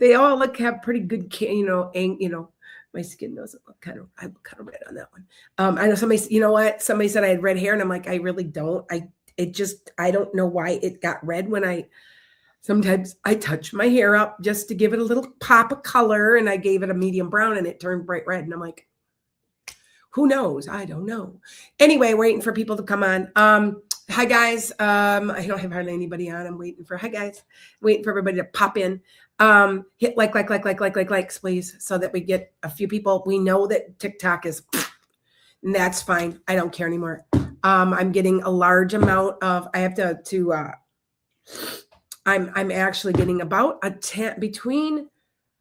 they all have pretty good, my skin doesn't look I look kind of red on that one. I know somebody said I had red hair, and I'm like, I really don't. I don't know why it got red when sometimes I touch my hair up just to give it a little pop of color, and I gave it a medium brown and it turned bright red. And I'm like, who knows? I don't know. Anyway, waiting for people to come on. Hi guys. I don't have hardly anybody on. I'm waiting for, hi guys, waiting for everybody to pop in. Hit likes, please, so that we get a few people. We know that TikTok is, and that's fine. I don't care anymore. I'm getting a large amount of, I have I'm actually getting about I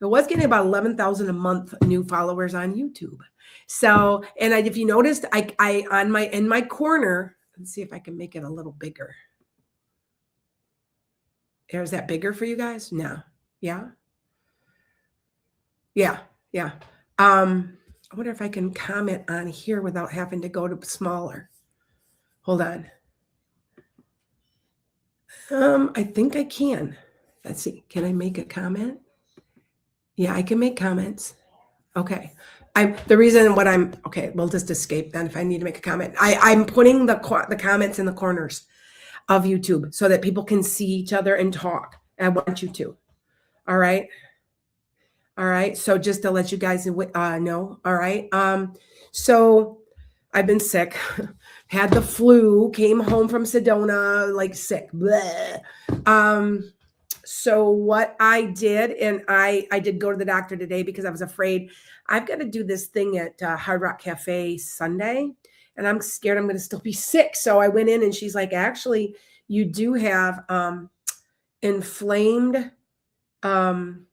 was getting about 11,000 a month new followers on YouTube. So, and if you noticed, in my corner, let's see if I can make it a little bigger. Is that bigger for you guys? No. Yeah. Yeah. Yeah. I wonder if I can comment on here without having to go to smaller. Hold on. I think I can. Let's see. Can I make a comment? Yeah, I can make comments. Okay. We'll just escape then if I need to make a comment. I'm putting the comments in the corners of YouTube so that people can see each other and talk. I want you to. All right. All right. So just to let you guys know. All right. So I've been sick, had the flu, came home from Sedona, like sick. Bleh. So what I did, and I did go to the doctor today because I was afraid I've got to do this thing at Hard Rock Cafe Sunday, and I'm scared I'm going to still be sick. So I went in, and she's like, actually, you do have inflamed bronchial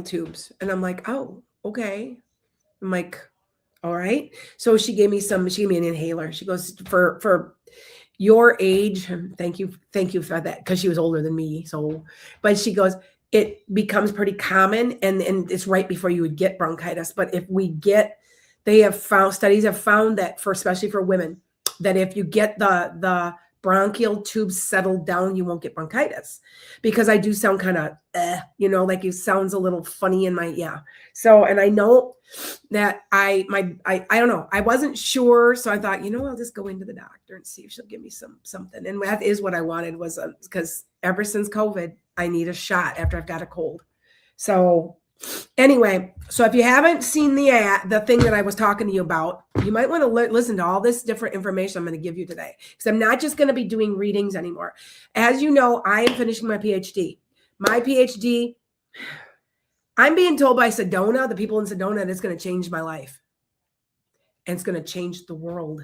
tubes. And I'm like, oh, okay. I'm like, all right. So she gave me an inhaler. She goes, for your age, thank you for that, because she was older than me. So, but she goes, it becomes pretty common, and it's right before you would get bronchitis. But studies have found that especially for women, that if you get the bronchial tubes settled down, you won't get bronchitis. Because I do sound kind of, like it sounds a little funny in my, So, and I know that I don't know, I wasn't sure. So I thought, I'll just go into the doctor and see if she'll give me something. And that is what I wanted, was because ever since COVID, I need a shot after I've got a cold. So anyway, so if you haven't seen the thing that I was talking to you about, you might want to listen to all this different information I'm going to give you today, because I'm not just going to be doing readings anymore. As you know, I am finishing my PhD. My PhD, I'm being told by Sedona, the people in Sedona, that it's going to change my life. And it's going to change the world.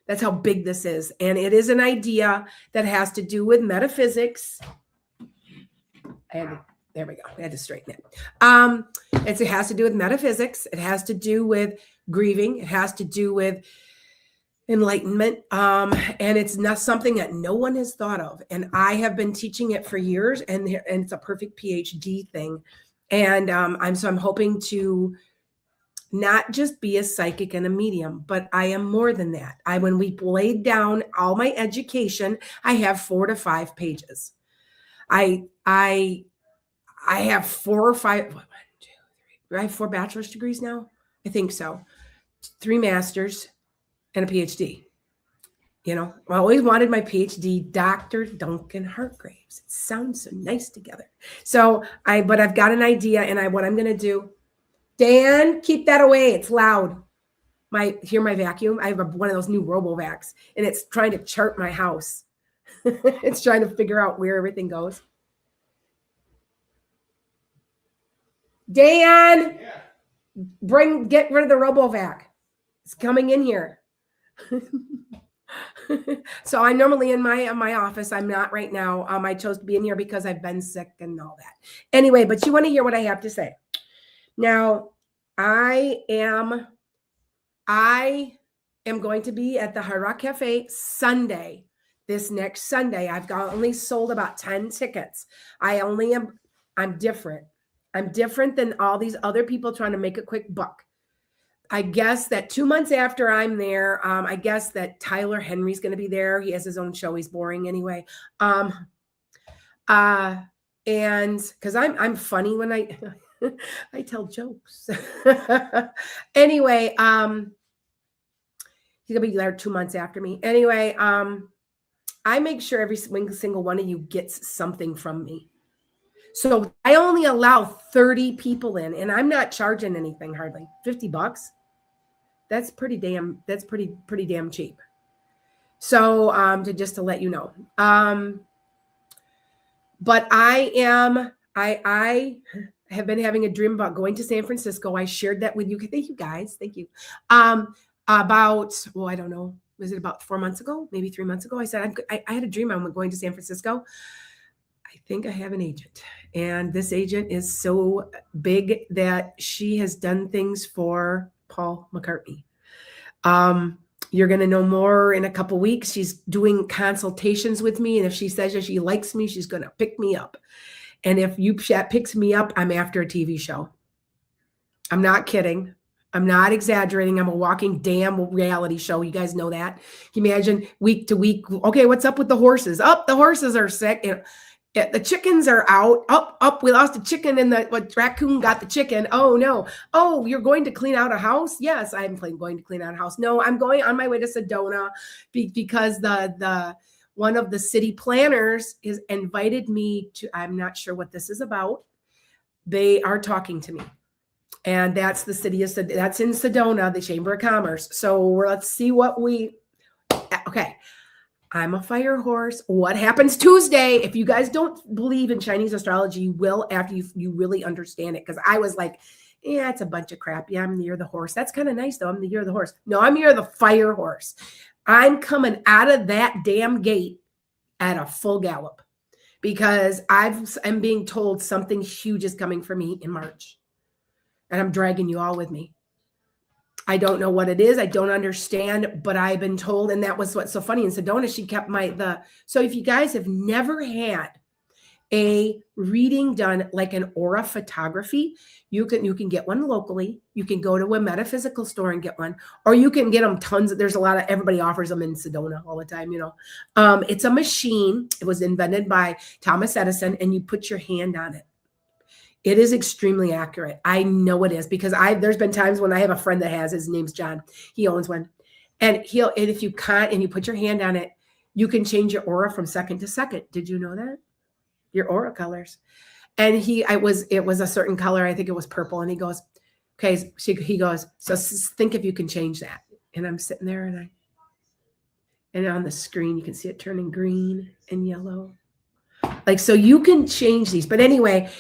That's how big this is. And it is an idea that has to do with metaphysics. There we go. I had to straighten it. It has to do with metaphysics. It has to do with grieving. It has to do with enlightenment. And it's not something that no one has thought of. And I have been teaching it for years, and it's a perfect PhD thing. And I'm hoping to not just be a psychic and a medium, but I am more than that. When we laid down all my education, I have 4 to 5 pages. I have 4 or 5. 1, 2, 3. I have 4 bachelor's degrees now. I think so. 3 masters and a PhD. I always wanted my PhD, Dr. Duncan Hargraves. It sounds so nice together. So but I've got an idea, and what I'm going to do. Dan, keep that away. It's loud. Hear my vacuum? I have one of those new RoboVacs, and it's trying to chart my house. It's trying to figure out where everything goes. Dan, get rid of the RoboVac. It's coming in here. So I'm normally in my office. I'm not right now. I chose to be in here because I've been sick and all that. Anyway, but you want to hear what I have to say. Now, I am going to be at the Hard Rock Cafe Sunday. This next Sunday, I've only sold about 10 tickets. I'm different. I'm different than all these other people trying to make a quick buck. I guess that 2 months after I'm there, I guess that Tyler Henry's going to be there. He has his own show. He's boring anyway. And because I'm funny when I I tell jokes. Anyway, he's gonna be there 2 months after me. Anyway, I make sure every single one of you gets something from me. So I only allow 30 people in, and I'm not charging anything hardly. $50. That's pretty damn cheap. So to let you know. But I have been having a dream about going to San Francisco. I shared that with you. Thank you guys. Thank you. About, well, I don't know. Was it about 4 months ago? Maybe 3 months ago? I said, I had a dream I'm going to San Francisco. I think I have an agent. And this agent is so big that she has done things for Paul McCartney. You're going to know more in a couple weeks. She's doing consultations with me. And if she says that she likes me, she's going to pick me up. And if that picks me up, I'm after a TV show. I'm not kidding. I'm not exaggerating. I'm a walking damn reality show. You guys know that. Can you imagine week to week? Okay, what's up with the horses? The horses are sick. The chickens are out. We lost a chicken and the raccoon got the chicken. Oh no. Oh, you're going to clean out a house? Yes, I'm going to clean out a house. No, I'm going on my way to Sedona because the one of the city planners is invited me to, I'm not sure what this is about. They are talking to me. And that's the city of, that's in Sedona, the Chamber of Commerce. So let's see okay. I'm a fire horse. What happens Tuesday? If you guys don't believe in Chinese astrology, you will after you really understand it. Because I was like, yeah, it's a bunch of crap. Yeah, I'm the year of the horse. That's kind of nice, though. I'm the year of the horse. No, I'm the year of the fire horse. I'm coming out of that damn gate at a full gallop because I'm being told something huge is coming for me in March. And I'm dragging you all with me. I don't know what it is. I don't understand, but I've been told, and that was what's so funny. In Sedona, she kept so if you guys have never had a reading done like an aura photography, you can get one locally. You can go to a metaphysical store and get one, or you can get them tons. There's everybody offers them in Sedona all the time, It's a machine. It was invented by Thomas Edison, and you put your hand on it. It is extremely accurate. I know it is because there's been times when I have a friend that his name's John. He owns one. And if you can't, and you put your hand on it, you can change your aura from second to second. Did you know that? Your aura colors. And it was a certain color. I think it was purple. And he goes, okay. He goes, so think if you can change that. And I'm sitting there and on the screen, you can see it turning green and yellow. So you can change these. But anyway,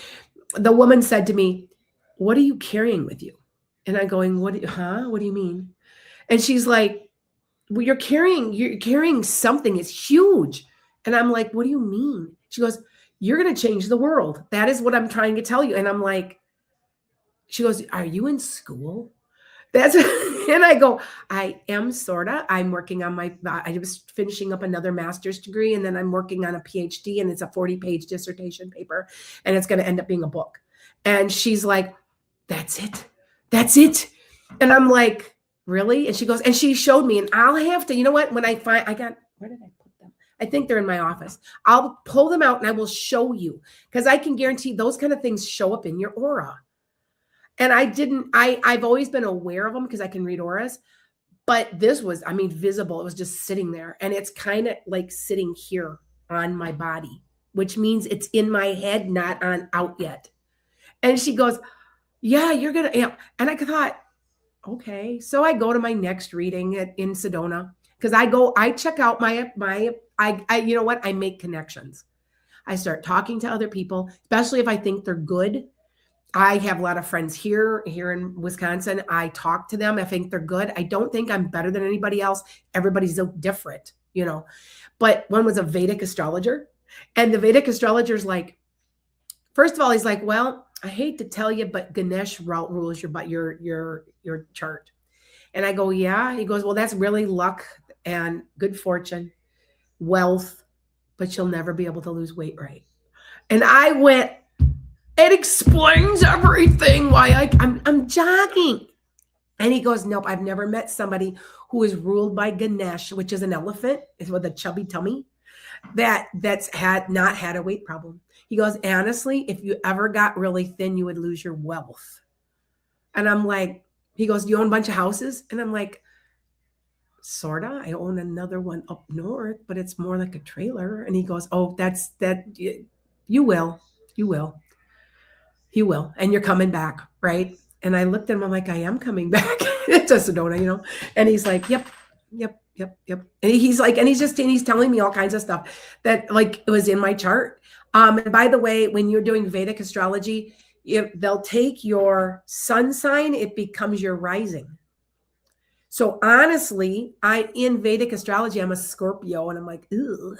the woman said to me, what are you carrying with you? And I'm going, what do you mean? And she's like, well, you're carrying something. It's huge. And I'm like, what do you mean? She goes, you're going to change the world. That is what I'm trying to tell you. And I'm like, she goes, are you in school? And I go, I am sorta. I'm working on I was finishing up another master's degree, and then I'm working on a PhD, and it's a 40-page dissertation paper, and it's going to end up being a book. And she's like, that's it. And I'm like, really? And she goes, and she showed me, and I'll have to, you know what? When where did I put them? I think they're in my office. I'll pull them out and I will show you, because I can guarantee those kind of things show up in your aura. And I've always been aware of them because I can read auras, but this was, visible. It was just sitting there, and it's kind of like sitting here on my body, which means it's in my head, not out yet. And she goes, yeah, you're going to, and I thought, okay. So I go to my next reading in Sedona because I check out you know what? I make connections. I start talking to other people, especially if I think they're good. I have a lot of friends here in Wisconsin. I talk to them. I think they're good. I don't think I'm better than anybody else. Everybody's so different, But one was a Vedic astrologer, and the Vedic astrologer's like, first of all, he's like, well, I hate to tell you, but Ganesh rules your chart. And I go, yeah. He goes, well, that's really luck and good fortune, wealth, but you'll never be able to lose weight, right? And I went, it explains everything why I'm jogging. And he goes, nope, I've never met somebody who is ruled by Ganesh, which is an elephant, is with a chubby tummy. that's had not had a weight problem. He goes, honestly, if you ever got really thin, you would lose your wealth. And I'm like, he goes, do you own a bunch of houses? And I'm like, sorta. I own another one up north, but it's more like a trailer. And he goes, oh, that's that. You will, you will, you will, and you're coming back, right? And I looked at him. I'm like, I am coming back to Sedona, you know. And he's like, yep, yep, yep, yep. And he's like, and he's telling me all kinds of stuff that like it was in my chart. And by the way, when you're doing Vedic astrology, if they'll take your sun sign, it becomes your rising. So honestly, in Vedic astrology, I'm a Scorpio, and I'm like, ooh,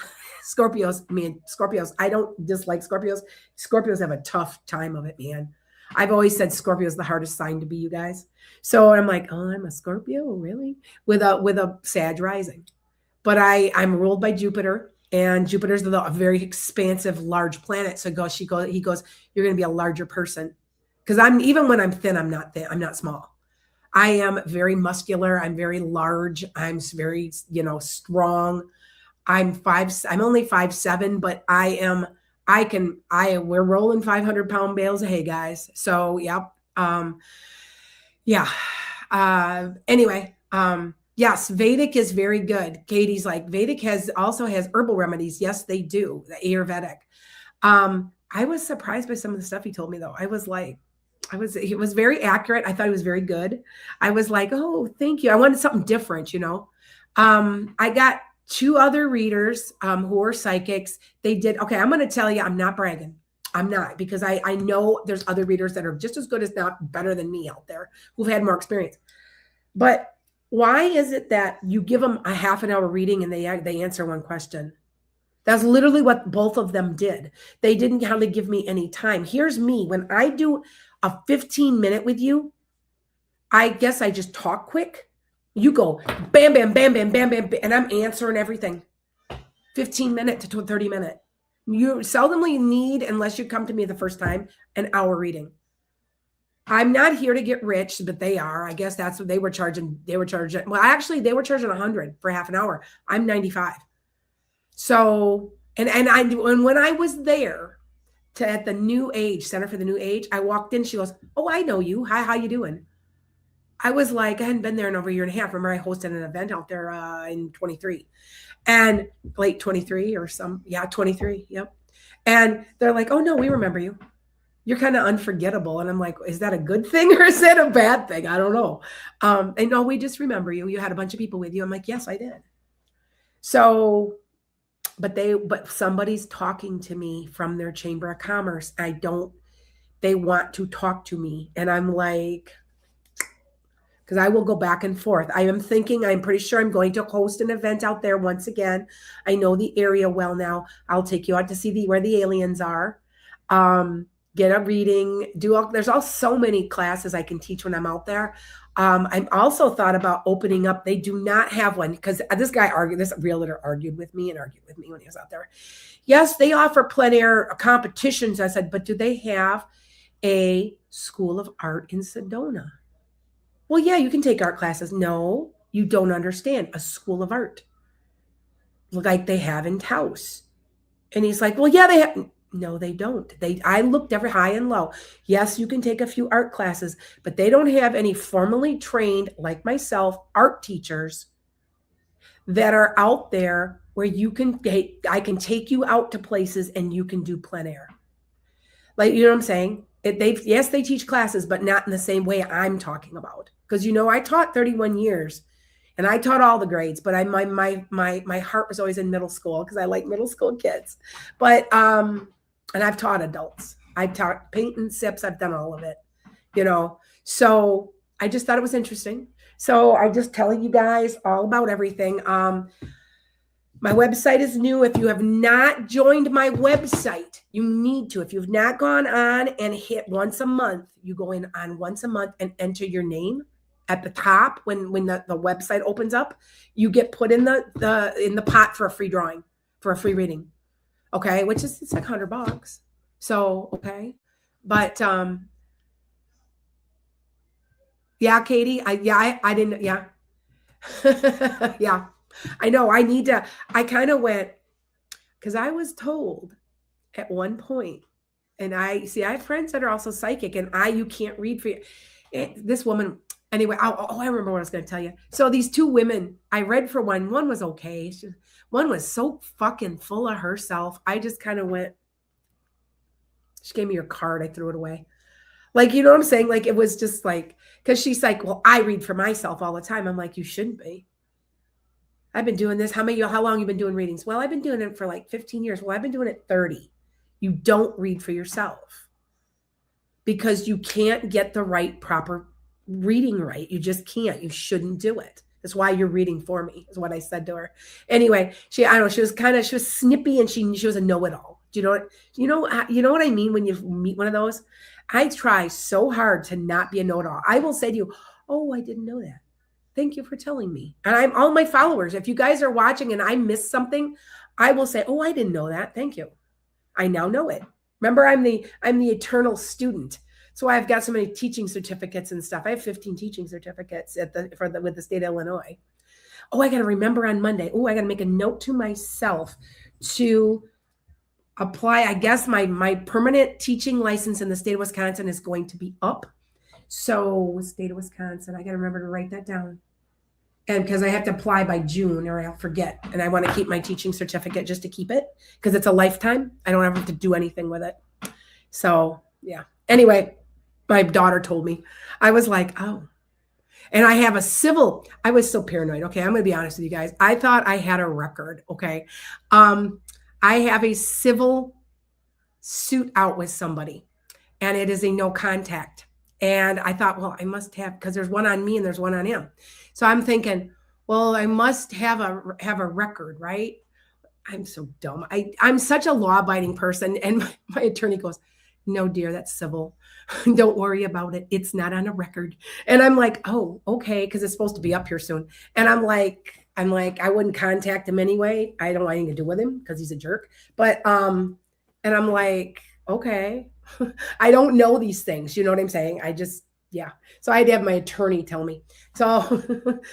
Scorpios. I don't dislike Scorpios. Scorpios have a tough time of it, man. I've always said Scorpio is the hardest sign to be, you guys. So I'm like, oh, I'm a Scorpio, really? With a Sag rising. But I'm ruled by Jupiter, and Jupiter's a very expansive, large planet. So he goes, you're going to be a larger person. Because even when I'm thin, I'm not thin. I'm not small. I am very muscular. I'm very large. I'm very, strong. I'm only 5'7", but we're rolling 500-pound bales of hay, guys. So, yep. Yeah. Anyway, yes, Vedic is very good. Katie's like, Vedic also has herbal remedies. Yes, they do. The Ayurvedic. I was surprised by some of the stuff he told me, though. He was very accurate. I thought he was very good. I was like, oh, thank you. I wanted something different, I got 2 other readers who are psychics. They did. Okay, I'm going to tell you, I'm not bragging. I'm not, because I know there's other readers that are just as good as not better than me out there who've had more experience. But why is it that you give them a half an hour reading and they answer one question? That's literally what both of them did. They didn't hardly give me any time. Here's me. When I do a 15-minute with you, I guess I just talk quick. You go bam, bam, bam, bam, bam, bam, bam, and I'm answering everything. 15-minute to 30-minute. You seldomly need, unless you come to me the first time, an hour reading. I'm not here to get rich, but they are. I guess that's what they were charging. Well, actually, they were charging $100 for half an hour. I'm $95. So, and when I was there at the New Age Center for the New Age, I walked in. She goes, "Oh, I know you. Hi, how you doing?" I was like, I hadn't been there in over a year and a half. Remember, I hosted an event out there in 23, and late 23 or 23. Yep. And they're like, "Oh no, we remember you. You're kind of unforgettable." And I'm like, is that a good thing or is that a bad thing? I don't know. And no, we just remember you. You had a bunch of people with you. I'm like, yes, I did. So, but somebody's talking to me from their Chamber of Commerce. They want to talk to me. And I'm like, because I will go back and forth. I'm pretty sure I'm going to host an event out there once again. I know the area well now. I'll take you out to see where the aliens are. Get a reading, there's also so many classes I can teach when I'm out there. I'm also thought about opening up. They do not have one because this realtor argued with me when he was out there. Yes, they offer plein air competitions. I said, but do they have a school of art in Sedona? Well, yeah, you can take art classes. No, you don't understand. A school of art like they have in Taos. And he's like, well, yeah, they have. No, they don't. I looked every high and low. Yes, you can take a few art classes, but they don't have any formally trained, like myself, art teachers that are out there where I can take you out to places and you can do plein air. Like, you know what I'm saying? Yes, they teach classes, but not in the same way I'm talking about. Because, I taught 31 years. And I taught all the grades, but my heart was always in middle school because I like middle school kids. But and I've taught adults. I've taught paint and sips. I've done all of it, So I just thought it was interesting. So I just telling you guys all about everything. My website is new. If you have not joined my website, you need to. If you've not gone on and hit once a month, you go in on once a month and enter your name. At the top, when the website opens up, you get put in the pot for a free drawing, for a free reading. Okay, which is it's like $100. So okay, but yeah, Katie, I didn't, yeah, yeah, I know. I kind of went. Because I was told at one point, and I have friends that are also psychic, and you can't read for you. This woman, anyway, I remember what I was going to tell you. So these two women, I read for one was okay. One was so fucking full of herself. I just kind of went, she gave me her card. I threw it away. Like, you know what I'm saying? Like, it was just like, because she's like, well, I read for myself all the time. I'm like, you shouldn't be. I've been doing this. How long you been doing readings? Well, I've been doing it for like 15 years. Well, I've been doing it 30. You don't read for yourself because you can't get the proper reading right. You just can't. You shouldn't do it. That's why you're reading for me, is what I said to her. Anyway, she was snippy, and she was a know-it-all. Do you know what I mean when you meet one of those? I try so hard to not be a know-it-all. I will say to you, oh, I didn't know that. Thank you for telling me. And I'm all my followers. If you guys are watching and I missed something, I will say, oh, I didn't know that. Thank you. I now know it. Remember, I'm the eternal student. So I've got so many teaching certificates and stuff. I have 15 teaching certificates with the state of Illinois. Oh, I got to remember on Monday. Oh, I got to make a note to myself to apply. I guess my permanent teaching license in the state of Wisconsin is going to be up. So state of Wisconsin, I got to remember to write that down. And because I have to apply by June or I'll forget. And I want to keep my teaching certificate just to keep it because it's a lifetime. I don't have to do anything with it. So yeah. Anyway, my daughter told me. I was like, oh. And I have I was so paranoid. Okay, I'm going to be honest with you guys. I thought I had a record. Okay. I have a civil suit out with somebody, and it is a no contact. And I thought, well, I must have, because there's one on me and there's one on him. So I'm thinking, well, I must have a record, right? I'm so dumb. I'm such a law-abiding person. And my attorney goes, no, dear, that's civil. Don't worry about it. It's not on a record. And I'm like, oh, okay, because it's supposed to be up here soon. And I'm like, I wouldn't contact him anyway. I don't want anything to do with him because he's a jerk. But and I'm like, okay. I don't know these things. You know what I'm saying? Yeah. So I had to have my attorney tell me. So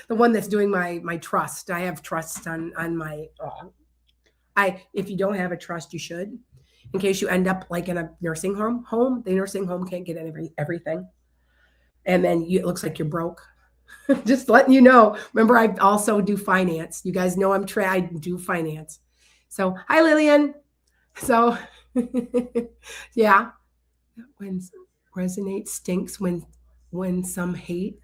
the one that's doing my trust, I have trust on my, if you don't have a trust, you should, in case you end up like in a nursing home, the nursing home can't get everything. And then it looks like you're broke. Just letting you know. Remember, I also do finance. You guys know I do finance. So hi, Lillian. So yeah. When resonate stinks when some hate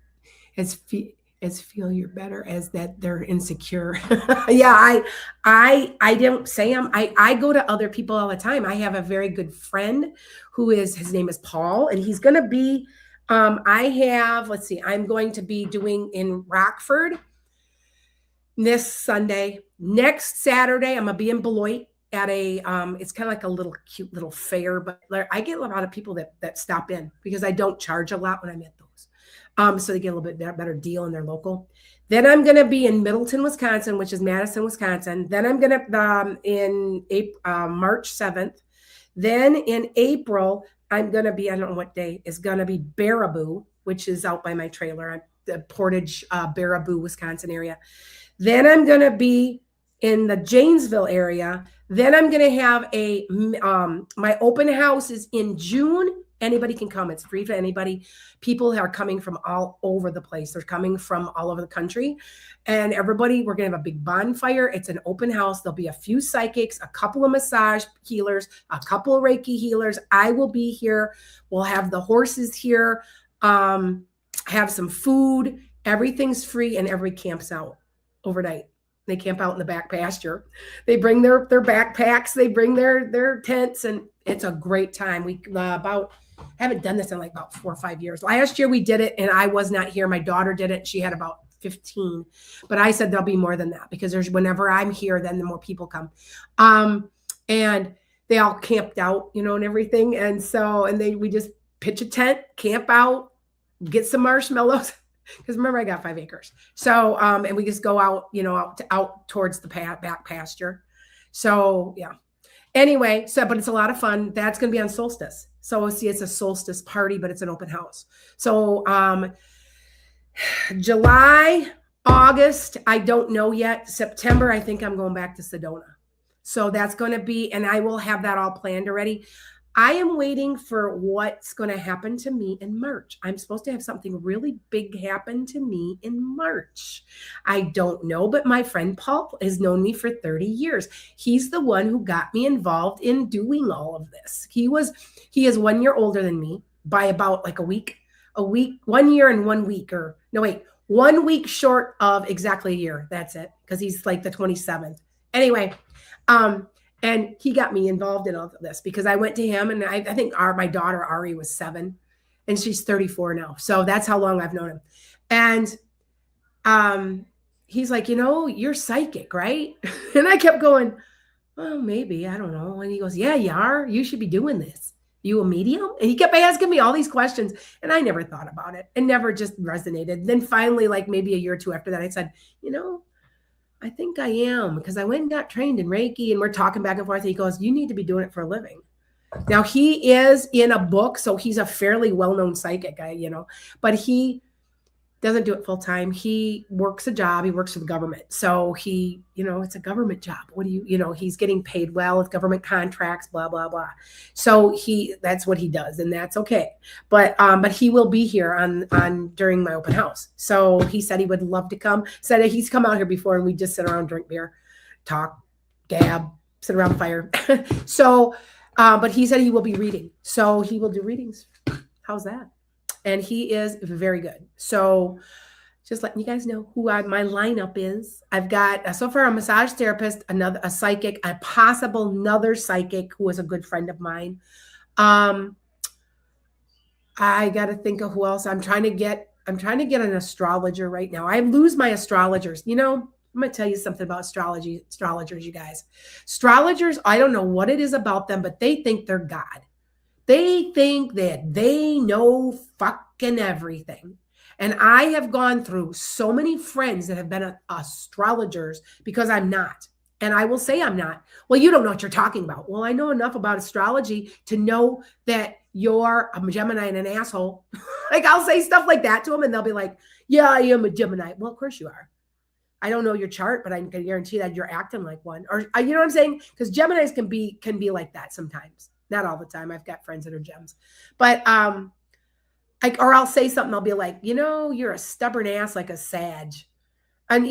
as feel you're better as that they're insecure. Yeah, I don't say them. I go to other people all the time. I have a very good friend his name is Paul, and he's going to be I'm going to be doing in Rockford this Sunday. Next Saturday, I'm going to be in Beloit at it's kind of like a little cute little fair, but I get a lot of people that stop in because I don't charge a lot when I'm at those. So they get a little bit better deal in their local. Then I'm going to be in Middleton, Wisconsin, which is Madison, Wisconsin. Then I'm going to in March 7th. Then in April, I'm going to be, I don't know what day, is going to be Baraboo, which is out by my trailer, the Portage, Baraboo, Wisconsin area. Then I'm going to be in the Janesville area. Then I'm going to have my open house is in June. Anybody can come. It's free for anybody. People are coming from all over the place. They're coming from all over the country. And everybody, we're going to have a big bonfire. It's an open house. There'll be a few psychics, a couple of massage healers, a couple of Reiki healers. I will be here. We'll have the horses here, have some food. Everything's free, and everybody camps out overnight. They camp out in the back pasture. They bring their backpacks. They bring their tents, and it's a great time. We haven't done this in like about 4 or 5 years. Last year we did it, and I was not here. My daughter did it. She had about 15, but I said there'll be more than that because whenever I'm here, then the more people come. And they all camped out, and everything. And so, we just pitch a tent, camp out, get some marshmallows. Because remember, I got 5 acres. So, and we just go out, out towards the back pasture. So, yeah. Anyway, but it's a lot of fun. That's going to be on solstice. So, see, it's a solstice party, but it's an open house. So, July, August, I don't know yet. September, I think I'm going back to Sedona. So that's going to be, and I will have that all planned already. I am waiting for what's going to happen to me in March. I'm supposed to have something really big happen to me in March. I don't know, but my friend Paul has known me for 30 years. He's the one who got me involved in doing all of this. He is 1 year older than me by about like a week, 1 year and 1 week, or no, wait, 1 week short of exactly a year. That's it. Because he's like the 27th. Anyway, and he got me involved in all of this because I went to him, and I think my daughter Ari was 7 and she's 34 now. So that's how long I've known him. And he's like, you're psychic, right? And I kept going, well, maybe, I don't know. And he goes, yeah, you are. You should be doing this. You a medium? And he kept asking me all these questions, and I never thought about it and never just resonated. Then finally, like maybe a year or two after that, I said, I think I am, because I went and got trained in Reiki, and we're talking back and forth. And he goes, you need to be doing it for a living. Now he is in a book, so he's a fairly well-known psychic guy, but he doesn't do it full time. He works a job. He works for the government. So it's a government job. What do he's getting paid well with government contracts, blah, blah, blah. So that's what he does, and that's okay. But he will be here on during my open house. So he said he would love to come. Said he's come out here before, and we just sit around, drink beer, talk, gab, sit around the fire. So, but he said he will be reading. So he will do readings. How's that? And he is very good. So just letting you guys know who my lineup is. I've got, so far, a massage therapist, a psychic, a possible another psychic who is a good friend of mine. I got to think of who else. I'm trying to get an astrologer right now. I lose my astrologers. I'm going to tell you something about astrologers, you guys. Astrologers, I don't know what it is about them, but they think they're God. They think that they know fucking everything. And I have gone through so many friends that have been astrologers because I'm not. And I will say I'm not. Well, you don't know what you're talking about. Well, I know enough about astrology to know that you're a Gemini and an asshole. Like, I'll say stuff like that to them, and they'll be like, yeah, I am a Gemini. Well, of course you are. I don't know your chart, but I can guarantee that you're acting like one. Or you know what I'm saying? Because Geminis can be like that sometimes. Not all the time. I've got friends that are gems. But or I'll say something, I'll be like, you're a stubborn ass like a Sag. And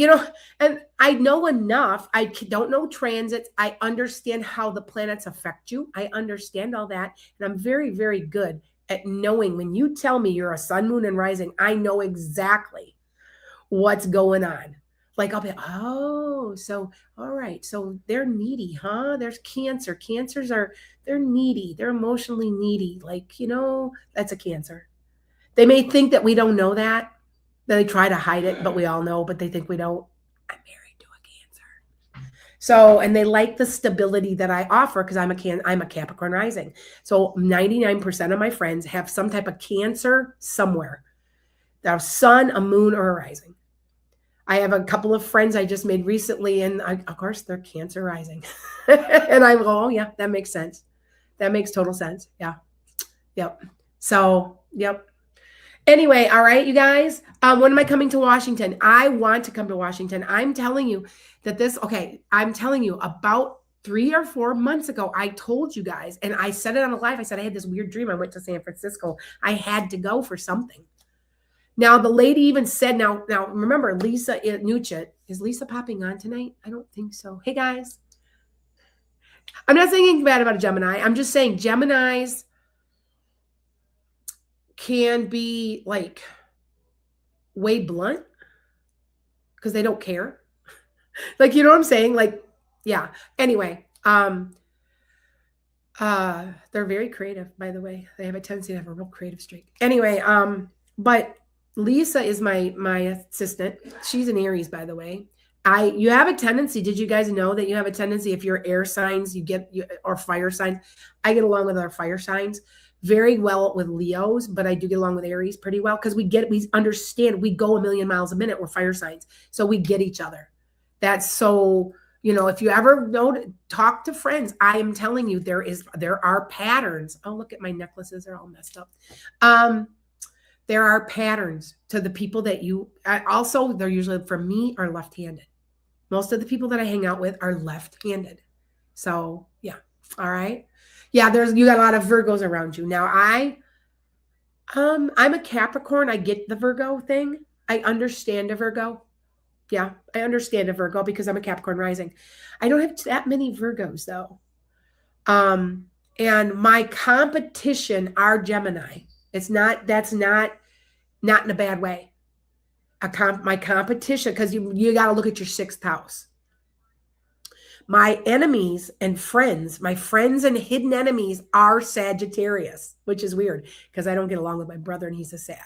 and I know enough. I don't know transits. I understand how the planets affect you. I understand all that. And I'm very, very good at knowing when you tell me you're a sun, moon, and rising, I know exactly what's going on. Like, I'll be, so, all right. So they're needy, huh? There's Cancer. Cancers they're needy. They're emotionally needy. Like, that's a Cancer. They may think that we don't know that. They try to hide it, but we all know, but they think we don't. I'm married to a Cancer. So, and they like the stability that I offer because I'm a Capricorn rising. So 99% of my friends have some type of Cancer somewhere. They're a sun, a moon, or a rising. I have a couple of friends I just made recently, and of course, they're Cancer rising. And I go, oh, yeah, that makes sense. That makes total sense. Yeah. Yep. So, yep. Anyway, all right, you guys. When am I coming to Washington? I want to come to Washington. I'm telling you that I'm telling you about 3 or 4 months ago, I told you guys, and I said it on a live. I said I had this weird dream. I went to San Francisco. I had to go for something. Now, the lady even said, now remember, Lisa Nuchet. Is Lisa popping on tonight? I don't think so. Hey, guys. I'm not saying anything bad about a Gemini. I'm just saying Geminis can be like way blunt because they don't care. Like, you know what I'm saying? Like, yeah. Anyway, they're very creative, by the way. They have a tendency to have a real creative streak. Anyway, but Lisa is my assistant. She's an Aries, by the way. You have a tendency. Did you guys know that you have a tendency, if you're air signs, or fire signs? I get along with our fire signs very well with Leos, but I do get along with Aries pretty well because we understand, we go a million miles a minute. We're fire signs. So we get each other. That's so, if you ever talk to friends, I am telling you, there are patterns. Oh, look at my necklaces. They're all messed up. There are patterns to the people that they're usually, for me, are left-handed. Most of the people that I hang out with are left-handed. So yeah. All right. Yeah, you got a lot of Virgos around you. Now I'm a Capricorn. I get the Virgo thing. I understand a Virgo. Yeah, I understand a Virgo because I'm a Capricorn rising. I don't have that many Virgos though. Um, and my competition are Gemini. That's not in a bad way. My competition, because you got to look at your sixth house. My enemies and friends, my friends and hidden enemies are Sagittarius, which is weird because I don't get along with my brother and he's a Sag.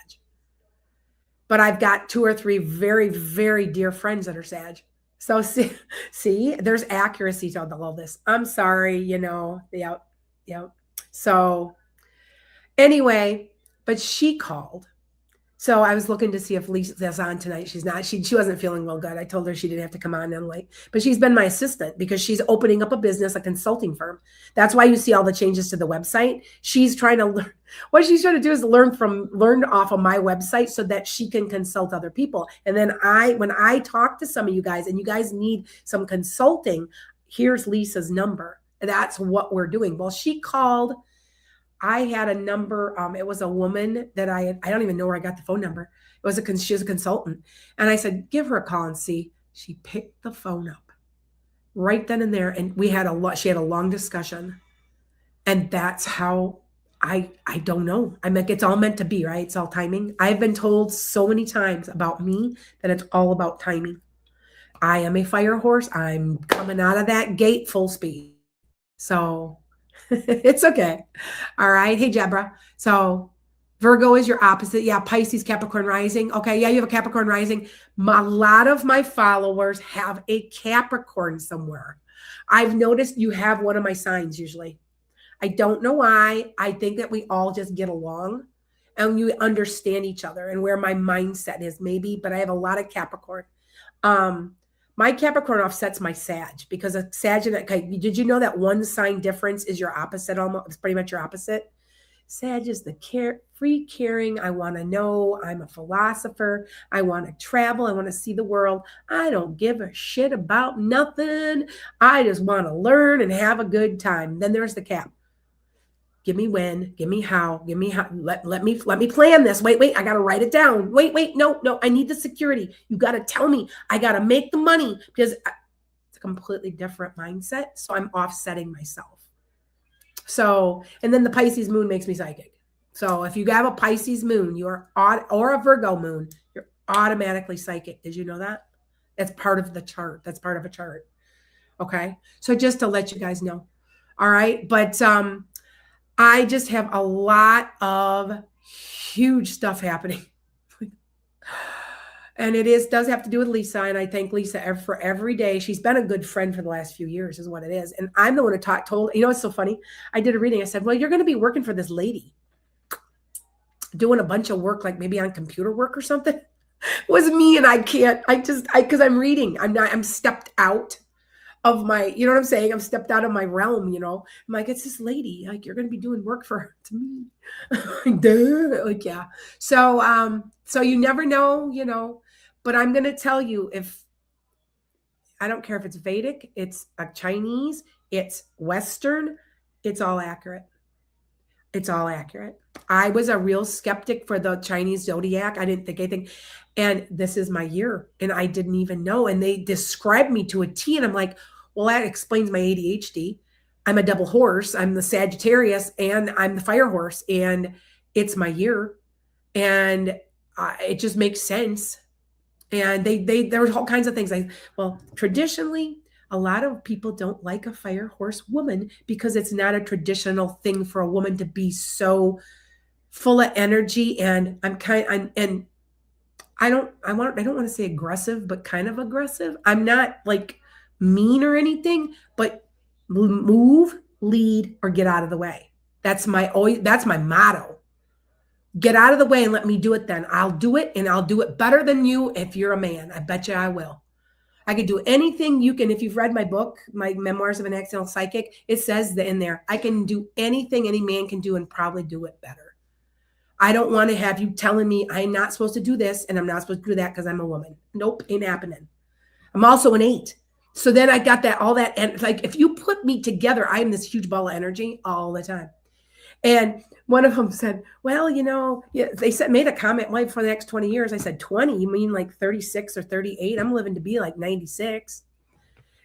But I've got 2 or 3 very, very dear friends that are Sag. So see, there's accuracy to all this. I'm sorry, yeah. So anyway, but she called. So I was looking to see if Lisa's on tonight. She's not. She wasn't feeling well good. I told her she didn't have to come on. I'm like, but she's been my assistant because she's opening up a business, a consulting firm. That's why you see all the changes to the website. She's trying to learn. What she's trying to do is learn off of my website so that she can consult other people. And then when I talk to some of you guys and you guys need some consulting, here's Lisa's number. That's what we're doing. Well, she called. I had a number. It was a woman that I don't even know where I got the phone number. She was a consultant. And I said, give her a call and see. She picked the phone up right then and there. And she had a long discussion. And that's how I don't know. I'm like, it's all meant to be, right? It's all timing. I've been told so many times about me that it's all about timing. I am a fire horse. I'm coming out of that gate full speed. So it's okay. All right. Hey, Jebra. So Virgo is your opposite. Yeah. Pisces, Capricorn rising. Okay. Yeah. You have a Capricorn rising. A lot of my followers have a Capricorn somewhere. I've noticed you have one of my signs usually. I don't know why. I think that we all just get along and you understand each other and where my mindset is maybe, but I have a lot of Capricorn. My Capricorn offsets my Sag because a Sag, did you know that one sign difference is your opposite almost? It's pretty much your opposite. Sag is the free caring. I want to know. I'm a philosopher. I want to travel. I want to see the world. I don't give a shit about nothing. I just want to learn and have a good time. Then there's the Cap. Give me when, give me how, let me plan this. Wait, I got to write it down. Wait, no, I need the security. You got to tell me, I got to make the money because it's a completely different mindset. So I'm offsetting myself. So, and then the Pisces moon makes me psychic. So if you have a Pisces moon, or a Virgo moon, you're automatically psychic. Did you know that? That's part of the chart. That's part of a chart. Okay. So just to let you guys know. All right. But, I just have a lot of huge stuff happening. And does have to do with Lisa. And I thank Lisa for every day. She's been a good friend for the last few years is what it is. And I'm the one who told, it's so funny. I did a reading. I said, well, you're going to be working for this lady doing a bunch of work, like maybe on computer work or something. It was me. And I can't, because I'm reading, I'm stepped out of my, you know what I'm saying? I'm stepped out of my realm, I'm like, it's this lady, like, you're going to be doing work for her to me. Like, yeah. So, so you never know, but I'm going to tell you I don't care if it's Vedic, it's a Chinese, it's Western, it's all accurate. It's all accurate. I was a real skeptic for the Chinese zodiac. I didn't think anything. And this is my year. And I didn't even know. And they described me to a T. And I'm like, well, that explains my ADHD. I'm a double horse. I'm the Sagittarius and I'm the fire horse. And it's my year. And it just makes sense. And there were all kinds of things. Traditionally, a lot of people don't like a fire horse woman because it's not a traditional thing for a woman to be so full of energy. And I don't want to say aggressive, but kind of aggressive. I'm not like mean or anything, but move, lead, or get out of the way. That's my motto. Get out of the way and let me do it then. I'll do it and I'll do it better than you if you're a man. I bet you I will. I could do anything you can. If you've read my book, my Memoirs of an Accidental Psychic, it says that in there, I can do anything any man can do and probably do it better. I don't want to have you telling me I'm not supposed to do this and I'm not supposed to do that because I'm a woman. Nope, ain't happening. I'm also an 8. So then I got that, all that. And like, if you put me together, I am this huge ball of energy all the time. And one of them said, well, yeah, they made a comment, well, for the next 20 years. I said, 20, you mean like 36 or 38? I'm living to be like 96.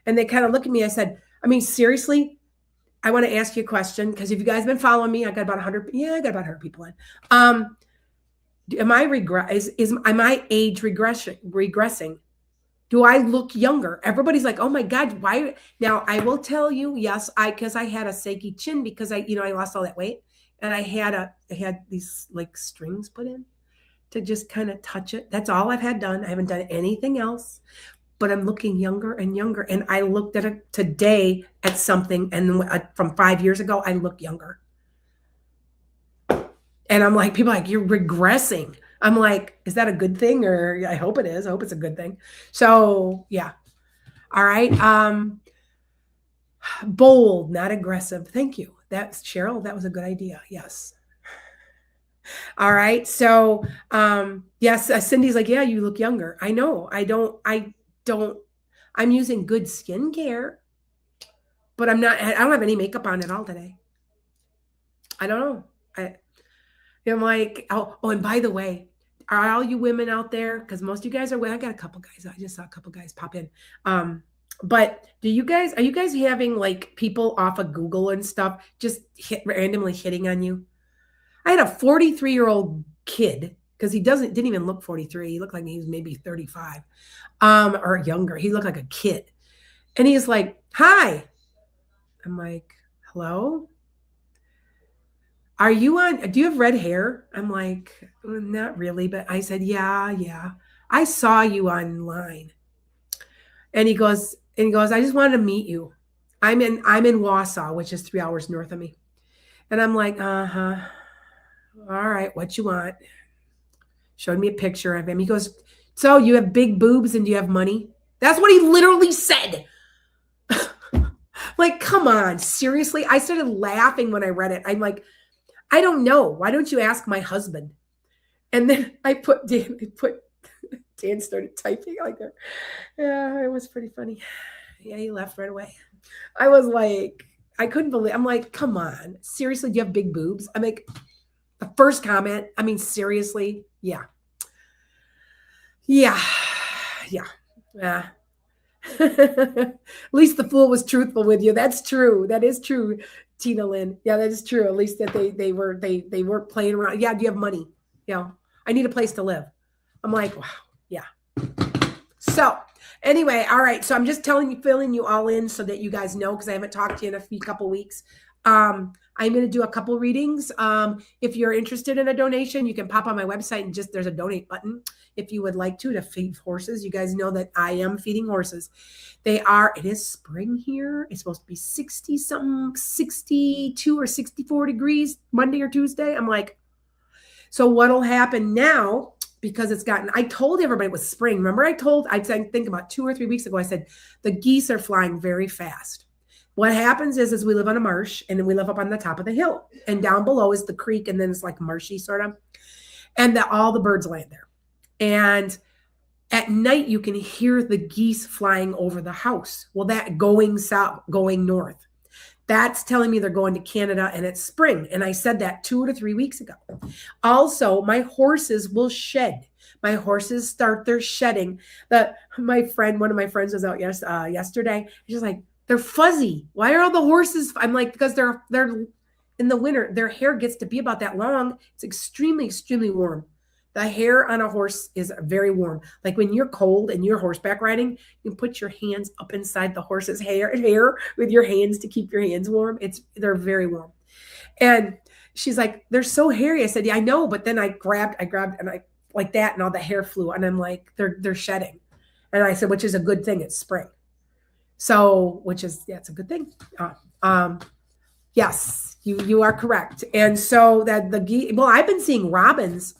And they kind of look at me. I said, I mean, seriously, I want to ask you a question, because if you guys have been following me, I got about 100. Yeah, I got about 100 people in. Am my age regressing? Do I look younger? Everybody's like, oh my God, why? Now I will tell you, yes, because I had a Seiki chin, because I lost all that weight, and I had these like strings put in to just kind of touch it. That's all I've had done. I haven't done anything else, but I'm looking younger and younger. And I looked at it today at something, and from 5 years ago, I look younger. And I'm like, people are like, you're regressing. I'm like, is that a good thing? Or I hope it is. I hope it's a good thing. So yeah. All right. Bold, not aggressive. Thank you. That's Cheryl. That was a good idea. Yes. All right. So yes, Cindy's like, yeah, you look younger. I know. I'm using good skincare, but I don't have any makeup on at all today. I don't know. I'm like, oh, and by the way, are all you women out there? Because most of you guys are, I got a couple guys. I just saw a couple guys pop in. But are you guys having like people off of Google and stuff just randomly hitting on you? I had a 43-year-old kid, because he didn't even look 43. He looked like he was maybe 35 or younger. He looked like a kid. And he's like, hi. I'm like, hello? Do you have red hair? I'm like, not really. But I said, yeah. I saw you online. And he goes, I just wanted to meet you. I'm in Wausau, which is 3 hours north of me. And I'm like, all right, what you want? Showed me a picture of him. He goes, so you have big boobs and do you have money? That's what he literally said. Like, come on, seriously? I started laughing when I read it. I'm like, I don't know. Why don't you ask my husband? And then Dan started typing like that. Yeah, it was pretty funny. Yeah, he left right away. I was like, I couldn't believe, I'm like, come on. Seriously, do you have big boobs? I'm like, the first comment, I mean, seriously? Yeah. At least the fool was truthful with you. That's true. That is true, Tina Lynn. Yeah, that is true. At least that they weren't playing around. Yeah, do you have money? Yeah, I need a place to live. I'm like, wow, yeah. So anyway, all right. So I'm just filling you all in so that you guys know, because I haven't talked to you in a couple weeks. I'm going to do a couple readings. If you're interested in a donation, you can pop on my website and there's a donate button if you would like to feed horses. You guys know that I am feeding horses. It is spring here. It's supposed to be 62 or 64 degrees Monday or Tuesday. I'm like, so what'll happen now, because I told everybody it was spring. Remember I think about 2 or 3 weeks ago, I said, the geese are flying very fast. What happens is we live on a marsh, and we live up on the top of the hill, and down below is the creek, and then it's like marshy sort of, and all the birds land there. And at night you can hear the geese flying over the house. Well, that going south, going north, that's telling me they're going to Canada, and it's spring. And I said that 2 to 3 weeks ago. Also, my horses will shed. My horses start their shedding. One of my friends was out yesterday. She's like, they're fuzzy. Why are all the horses? I'm like, because they're in the winter, their hair gets to be about that long. It's extremely, extremely warm. The hair on a horse is very warm. Like when you're cold and you're horseback riding, you put your hands up inside the horse's hair with your hands to keep your hands warm. They're very warm. And she's like, they're so hairy. I said, yeah, I know. But then I grabbed and I like that, and all the hair flew. And I'm like, they're shedding. And I said, which is a good thing. It's spring. So, it's a good thing. Yes, you are correct. And so that I've been seeing robins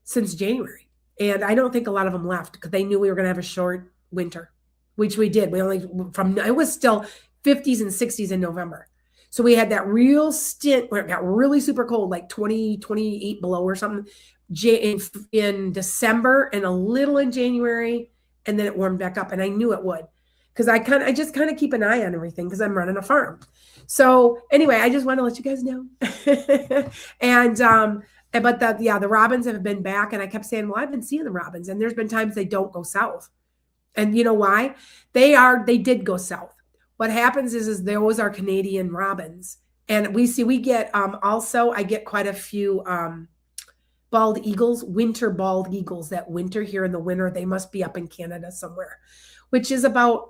since January, and I don't think a lot of them left because they knew we were going to have a short winter, which we did. It was still 50s and 60s in November. So we had that real stint where it got really super cold, like 20, 28 below or something in December, and a little in January, and then it warmed back up, and I knew it would. because I just kind of keep an eye on everything because I'm running a farm. So anyway, I just want to let you guys know. But the robins have been back, and I kept saying, well, I've been seeing the robins, and there's been times they don't go south. And you know why? They did go south. What happens is those are Canadian robins. And we get also, I get quite a few bald eagles, winter bald eagles that winter here in the winter. They must be up in Canada somewhere, which is about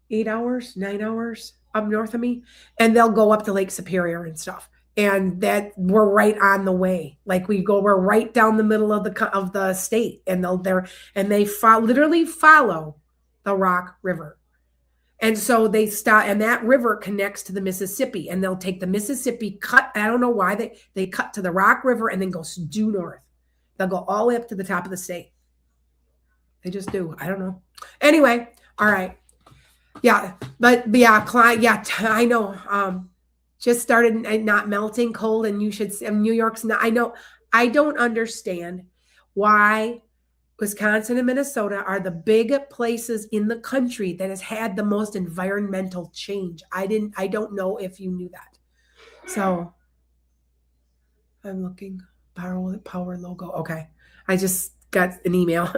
8 hours, 9 hours up north of me. And they'll go up to Lake Superior and stuff. And that we're right on the way. Like we're right down the middle of the state, and they literally follow the Rock River. And so they stop, and that river connects to the Mississippi, and they'll take the Mississippi cut. I don't know why they cut to the Rock River and then go due north. They'll go all the way up to the top of the state. They just do. I don't know. Anyway, all right. Yeah, but yeah, I know. Just started not melting cold, and New York's not. I know. I don't understand why Wisconsin and Minnesota are the big places in the country that has had the most environmental change. I don't know if you knew that. So I'm looking power logo. Okay. I just got an email.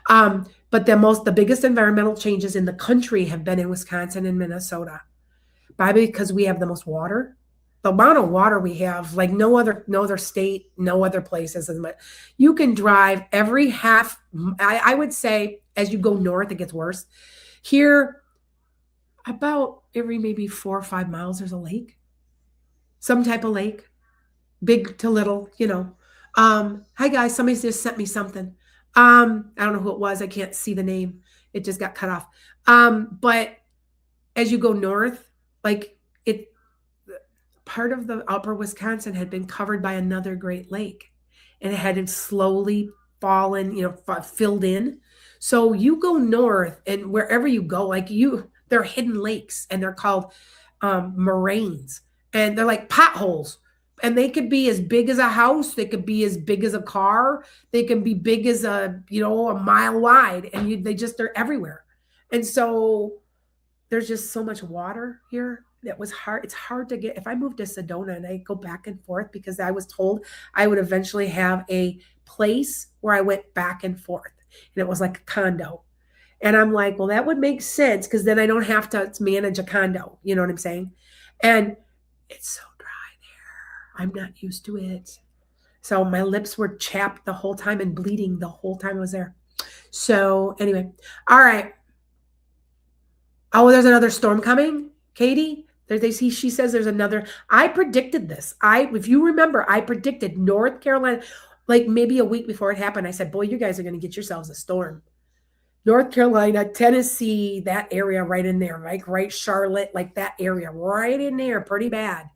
But the biggest environmental changes in the country have been in Wisconsin and Minnesota. Probably because we have the most water. The amount of water we have, like no other state, no other places. You can drive every half. I would say as you go north, it gets worse. Here, about every maybe 4 or 5 miles, there's a lake. Some type of lake, big to little, Hi guys, somebody just sent me something. I don't know who it was. I can't see the name. It just got cut off. But as you go north, like part of the upper Wisconsin had been covered by another Great Lake, and it had slowly fallen, filled in. So you go north, and wherever you go, they're hidden lakes, and they're called moraines, and they're like potholes, and they could be as big as a house. They could be as big as a car. They can be big as a mile wide, and they're everywhere. And so there's just so much water here. That was hard. It's hard to get. If I moved to Sedona and I go back and forth, because I was told I would eventually have a place where I went back and forth, and it was like a condo. And I'm like, well, that would make sense, because then I don't have to manage a condo. You know what I'm saying? And it's so dry there. I'm not used to it. So my lips were chapped the whole time and bleeding the whole time I was there. So anyway, all right. Oh, there's another storm coming, Katie. She says there's another. I predicted this. If you remember, I predicted North Carolina, like maybe a week before it happened. I said, boy, you guys are going to get yourselves a storm. North Carolina, Tennessee, that area right in there, like right Charlotte, like that area right in there, pretty bad.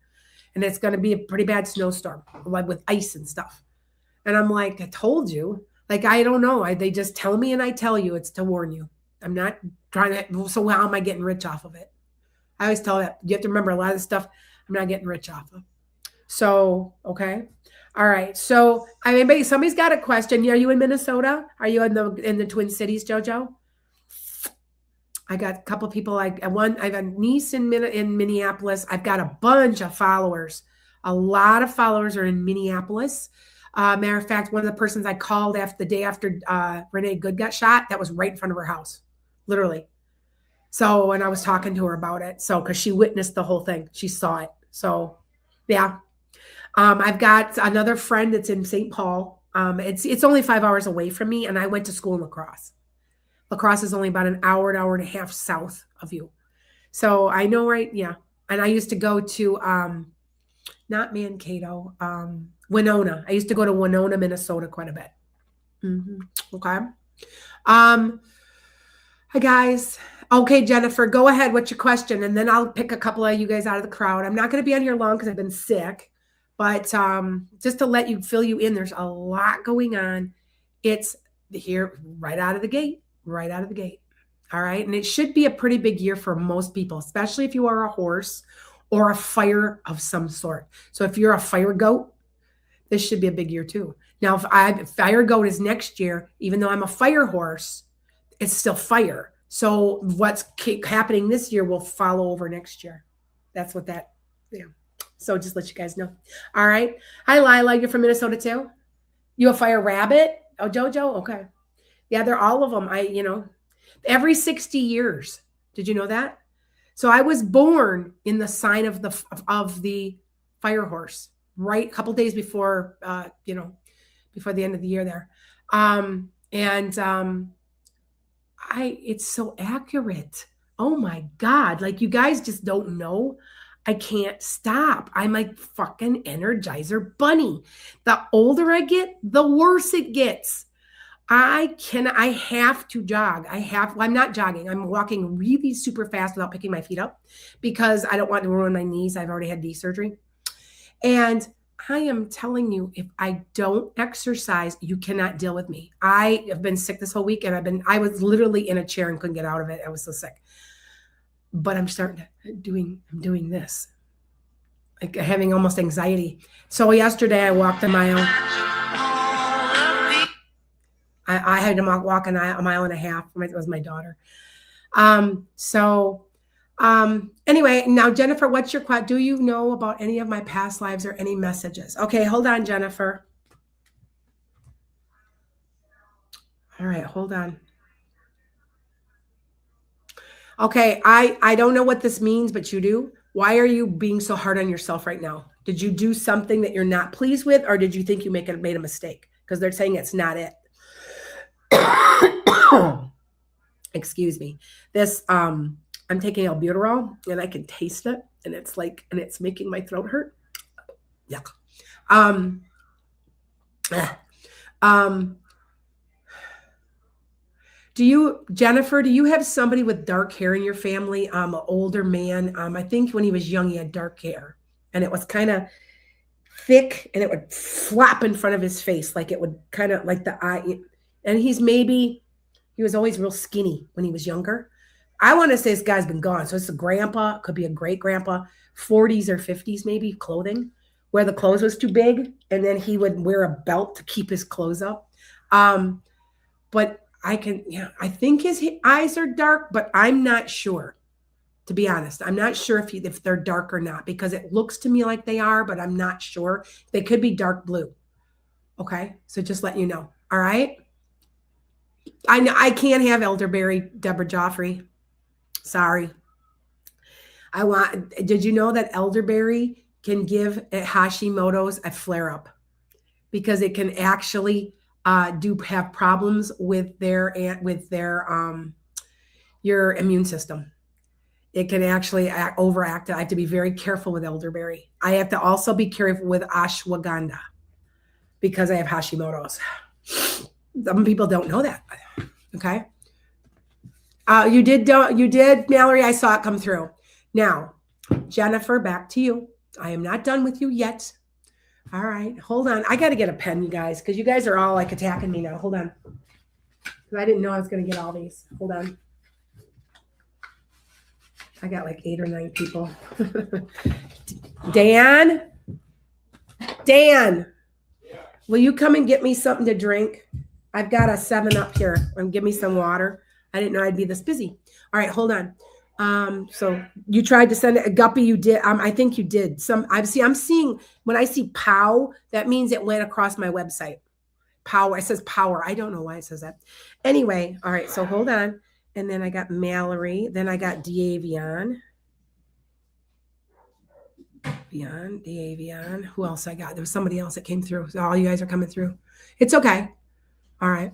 And it's going to be a pretty bad snowstorm, like with ice and stuff. And I'm like, I told you. Like, I don't know. They just tell me, and I tell you. It's to warn you. I'm not trying to. So how am I getting rich off of it? I always tell that. You have to remember, a lot of the stuff I'm not getting rich off of. So, okay. All right. So, somebody's got a question. Are you in Minnesota? Are you in the Twin Cities, JoJo? I got a couple of people. I have a niece in Minneapolis. I've got a bunch of followers. A lot of followers are in Minneapolis. Matter of fact, one of the persons I called the day after Renee Good got shot, that was right in front of her house, literally. So, when I was talking to her about it, because she witnessed the whole thing, she saw it. So, yeah. I've got another friend that's in St. Paul. It's only 5 hours away from me, and I went to school in La Crosse. La Crosse is only about an hour and a half south of you. So I know, right? Yeah. And I used to go to, not Mankato, Winona. I used to go to Winona, Minnesota quite a bit. Mm-hmm. Okay. Hi, guys. Okay, Jennifer, go ahead. What's your question? And then I'll pick a couple of you guys out of the crowd. I'm not going to be on here long because I've been sick. But just to fill you in, there's a lot going on. It's here right out of the gate. Right out of the gate. All right. And it should be a pretty big year for most people, especially if you are a horse or a fire of some sort. So if you're a fire goat, this should be a big year too. Now, if fire goat is next year, even though I'm a fire horse, it's still fire. So what's happening this year will follow over next year. That's what that, yeah. So just let you guys know. All right. Hi, Lila. You're from Minnesota too? You a fire rabbit? Oh, Jojo? Okay. Yeah, they're all of them. Every 60 years. Did you know that? So I was born in the sign of the fire horse, right? A couple days before, before the end of the year there. It's so accurate. Oh my God. Like, you guys just don't know. I can't stop. I'm like fucking Energizer Bunny. The older I get, the worse it gets. I have to jog. I'm not jogging. I'm walking really super fast without picking my feet up because I don't want to ruin my knees. I've already had knee surgery. And I am telling you, if I don't exercise, you cannot deal with me. I have been sick this whole week, and I was literally in a chair and couldn't get out of it. I was so sick. But I'm I'm doing this, like having almost anxiety. So yesterday I walked a mile. I had to walk a mile and a half. It was my daughter. Anyway, now Jennifer, what's your question? Do you know about any of my past lives or any messages? Okay, hold on, Jennifer. All right, hold on. Okay, I don't know what this means, but you do. Why are you being so hard on yourself right now? Did you do something that you're not pleased with, or did you think you made a mistake? Because they're saying it's not it. Excuse me. This I'm taking albuterol and I can taste it, and it's making my throat hurt. Yuck. Jennifer, do you have somebody with dark hair in your family? An older man. I think when he was young, he had dark hair, and it was kind of thick, and it would flap in front of his face, like it would kind of like the eye. And he was always real skinny when he was younger. I want to say this guy's been gone. So it's a grandpa, could be a great grandpa, 40s or 50s, maybe, clothing, where the clothes was too big. And then he would wear a belt to keep his clothes up. But I think his eyes are dark, but I'm not sure, to be honest. I'm not sure if they're dark or not, because it looks to me like they are, but I'm not sure. They could be dark blue. Okay. So just let you know. All right. I can't have elderberry, Deborah Joffrey. Sorry. Did you know that elderberry can give Hashimoto's a flare up, because it can actually have problems with your immune system. It can actually overact. I have to be very careful with elderberry. I have to also be careful with ashwagandha because I have Hashimoto's. Some people don't know that. Okay. You did, Mallory. I saw it come through. Now, Jennifer, back to you. I am not done with you yet. All right. Hold on. I got to get a pen, you guys, because you guys are all like attacking me now. Hold on. I didn't know I was going to get all these. Hold on. I got like 8 or 9 people. Dan, will you come and get me something to drink? I've got a 7-Up here, and give me some water. I didn't know I'd be this busy. All right, hold on. So you tried to send it, Guppy. You did. I think you did. I'm seeing when I see POW, that means it went across my website. Power. It says power. I don't know why it says that. Anyway, all right. So hold on. And then I got Mallory. Then I got Davion. Davion. Who else I got? There was somebody else that came through. So all you guys are coming through. It's okay. All right.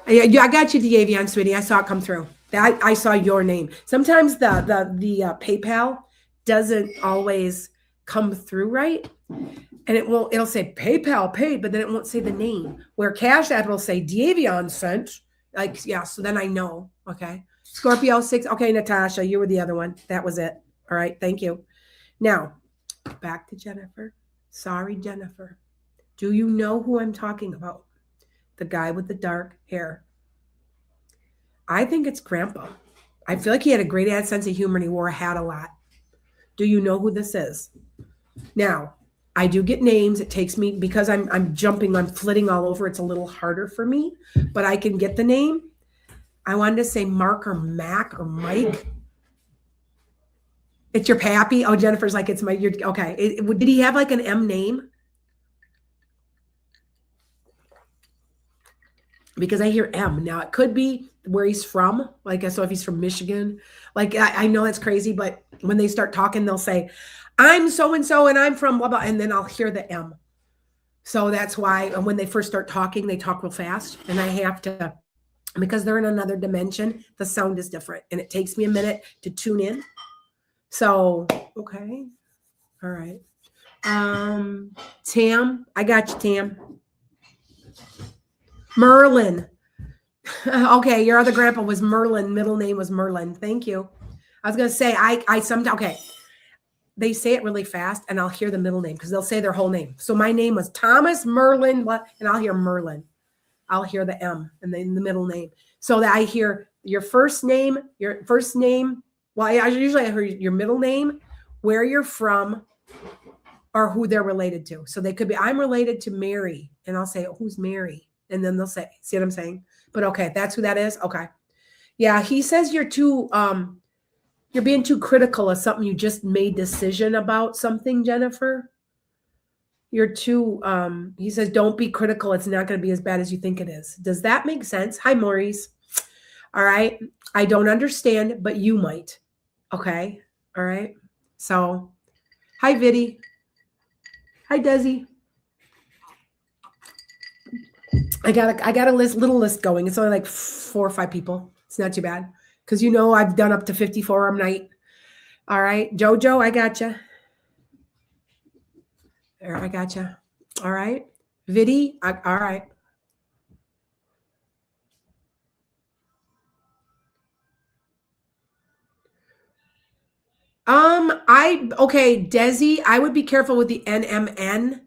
Yeah, I got you, Davion, sweetie. I saw it come through. I saw your name. Sometimes the PayPal doesn't always come through right, and it'll say PayPal paid, but then it won't say the name. Where Cash App will say Davion sent. Like, yeah, so then I know. Okay. Scorpio 6. Okay, Natasha, you were the other one. That was it. All right, thank you. Now, back to Jennifer. Sorry, Jennifer. Do you know who I'm talking about? The guy with the dark hair. I think it's Grandpa. I feel like he had a great sense of humor and he wore a hat a lot. Do you know who this is? Now, I do get names. It takes me, because I'm jumping, I'm flitting all over. It's a little harder for me, but I can get the name. I wanted to say Mark or Mac or Mike. It's your pappy. Oh, Jennifer's like, it's my, you're okay. Did he have like an M name? Because I hear M. Now it could be where he's from. Like, so if he's from Michigan, like I know that's crazy, but when they start talking, they'll say, I'm so-and-so and I'm from blah, blah, and then I'll hear the M. So that's why when they first start talking, they talk real fast. And I have to, because they're in another dimension, the sound is different. And it takes me a minute to tune in. So, okay. All right. Tam, I got you, Tam. Merlin. Okay, your other grandpa was Merlin. Middle name was Merlin. Thank you. I was going to say, I sometimes, okay. They say it really fast and I'll hear the middle name because they'll say their whole name. So my name was Thomas Merlin, and I'll hear Merlin. I'll hear the M and then the middle name. So that I hear your first name. Well, I usually hear your middle name, where you're from, or who they're related to. So they could be, I'm related to Mary. And I'll say, who's Mary? And then they'll say, see what I'm saying? But okay, that's who that is. Okay. Yeah. He says you're being too critical of something you just made decision about something, Jennifer. You're too, he says, don't be critical. It's not going to be as bad as you think it is. Does that make sense? Hi, Maurice. All right. I don't understand, but you might. Okay. All right. So, hi, Viddy. Hi, Desi. I got a little list going. It's only like 4 or 5 people. It's not too bad. Because I've done up to 54 a night. All right. Jojo, I got you. There, I got you. All right. Viddy, all right. Okay, Desi, I would be careful with the NMN.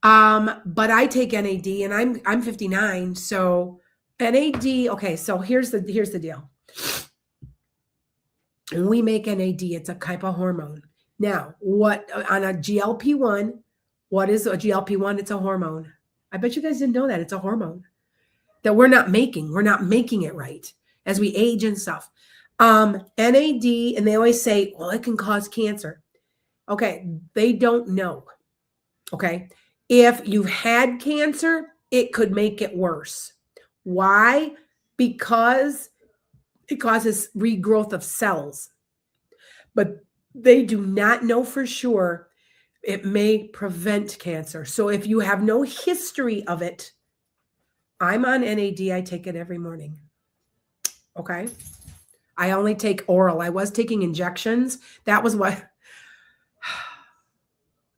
But I take NAD and I'm 59. So NAD, okay, so here's the deal. When we make NAD, it's a type of hormone. Now, what on a GLP-1, what is a GLP-1? It's a hormone. I bet you guys didn't know that. It's a hormone that we're not making. We're not making it right as we age and stuff. NAD, and they always say, well, it can cause cancer. Okay, they don't know. Okay, if you've had cancer, it could make it worse. Why? Because it causes regrowth of cells. But they do not know for sure it may prevent cancer. So if you have no history of it, I'm on NAD. I take it every morning. Okay. I only take oral. I was taking injections. That was what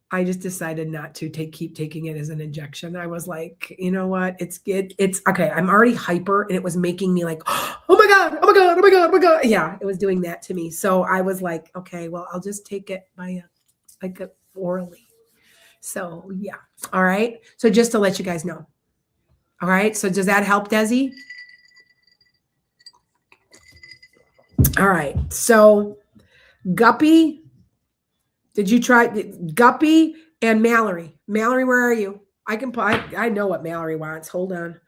I just decided not to keep taking it as an injection. I was like, you know what? It's okay. I'm already hyper and it was making me like, oh my God, oh my God, oh my God, oh my God. Yeah, it was doing that to me. So I was like, okay, well, I'll just take it orally. So yeah. All right. So just to let you guys know. All right. So does that help, Desi? All right. So Guppy, did you try Guppy and Mallory? Mallory, where are you? I know what Mallory wants. Hold on.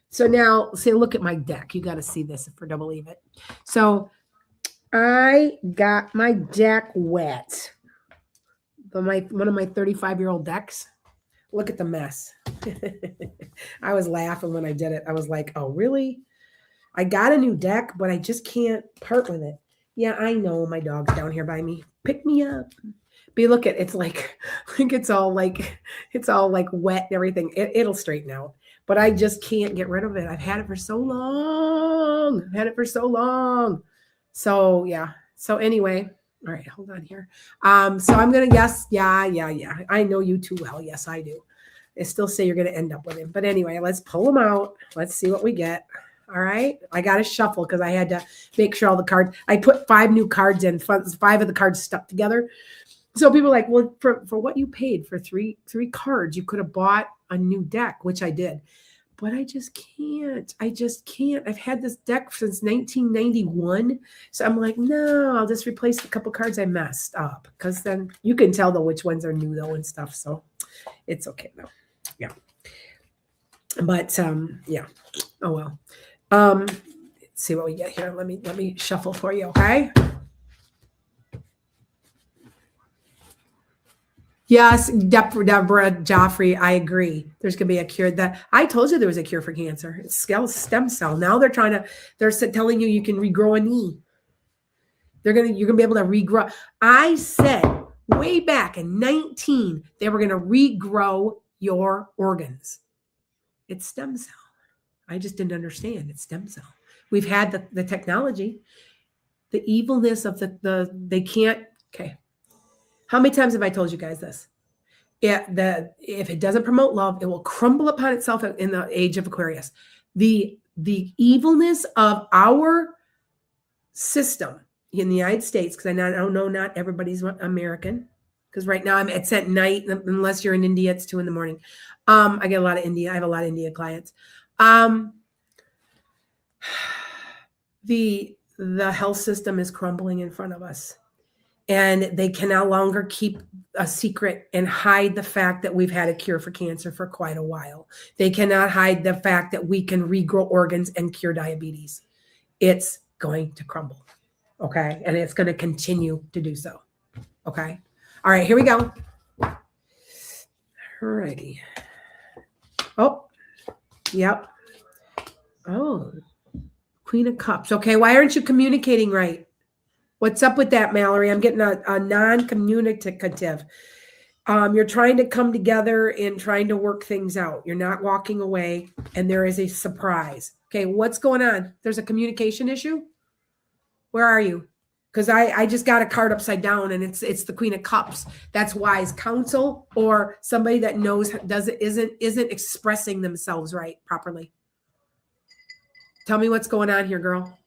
So now, look at my deck. You got to see this if I don't believe it. So I got my deck wet. One of my 35-year-old decks. Look at the mess. I was laughing when I did it. I was like, oh, really? I got a new deck, but I just can't part with it. Yeah, I know my dog's down here by me. Pick me up. But look at it's like it's all like wet and everything. It'll straighten out. But I just can't get rid of it. I've had it for so long. So yeah. So anyway, all right, hold on here. So I'm gonna guess, yeah. I know you too well. Yes, I do. I still say you're gonna end up with him. But anyway, let's pull him out. Let's see what we get. All right. I got to shuffle because I had to make sure all the cards. I put 5 new cards in. 5 of the cards stuck together. So people are like, well, for what you paid for three cards, you could have bought a new deck, which I did. But I just can't. I've had this deck since 1991. So I'm like, no, I'll just replace the couple cards I messed up. Because then you can tell though which ones are new though and stuff. So it's okay though. Yeah. But yeah. Oh well. Let's see what we get here. Let me shuffle for you, okay? Yes, Deborah Joffrey, I agree. There's going to be a cure. That I told you there was a cure for cancer. It's stem cell. Now they're telling you can regrow a knee. You're going to be able to regrow. I said way back in 19, they were going to regrow your organs. It's stem cell. I just didn't understand. It's stem cell. We've had the technology, the evilness of they can't. Okay. How many times have I told you guys this? If it doesn't promote love, it will crumble upon itself in the age of Aquarius. The evilness of our system in the United States, because I don't know, not everybody's American, because right now it's at night, unless you're in India, it's 2 a.m. I get a lot of India. I have a lot of India clients. The health system is crumbling in front of us. And they can no longer keep a secret and hide the fact that we've had a cure for cancer for quite a while. They cannot hide the fact that we can regrow organs and cure diabetes. It's going to crumble, okay? And it's going to continue to do so, okay? All right, here we go. All righty. Oh, yep. Oh, Queen of Cups. Okay, why aren't you communicating right? What's up with that, Mallory? I'm getting a non-communicative. You're trying to come together and trying to work things out. You're not walking away, and there is a surprise. Okay, what's going on? There's a communication issue? Where are you? Because I just got a card upside down, and it's the Queen of Cups. That's wise counsel or somebody that knows isn't expressing themselves right properly. Tell me what's going on here, girl.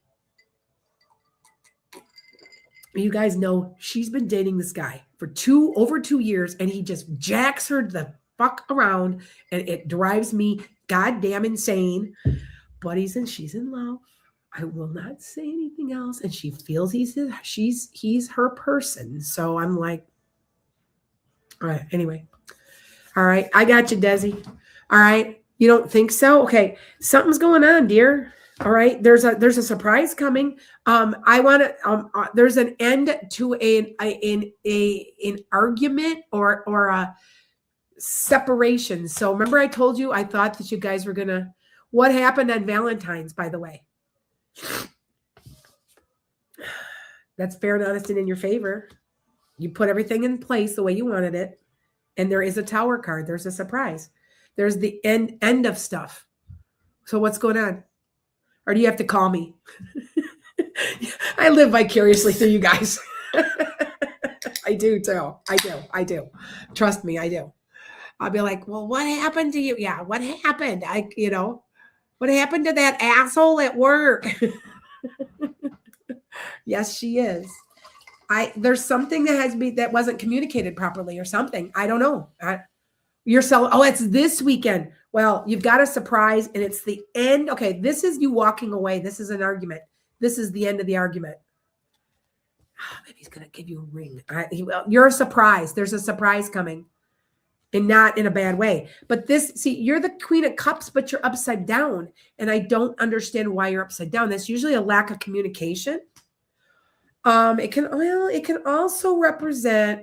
You guys know she's been dating this guy for over 2 years, and he just jacks her the fuck around, and it drives me goddamn insane. But she's in love. I will not say anything else, and she feels he's her person. So I'm like, all right. Anyway, all right. I got you, Desi. All right. You don't think so? Okay, something's going on, dear. All right, there's a surprise coming. I want to. There's an end to an argument or a separation. So remember, I told you I thought that you guys were gonna. What happened on Valentine's, by the way? That's fair and honest and in your favor. You put everything in place the way you wanted it, and there is a Tower card. There's a surprise. There's the end of stuff. So what's going on? Or do you have to call me? I live vicariously through you guys. I do too. I do. Trust me, I do. I'll be like, well, what happened to you? Yeah, what happened? What happened to that asshole at work? Yes, she is. There's something that wasn't communicated properly or something. I don't know. It's this weekend. Well, you've got a surprise, and it's the end. Okay, this is you walking away. This is an argument. This is the end of the argument. Maybe he's going to give you a ring. You're a surprise. There's a surprise coming, and not in a bad way. But you're the Queen of Cups, but you're upside down, and I don't understand why you're upside down. That's usually a lack of communication. It can also represent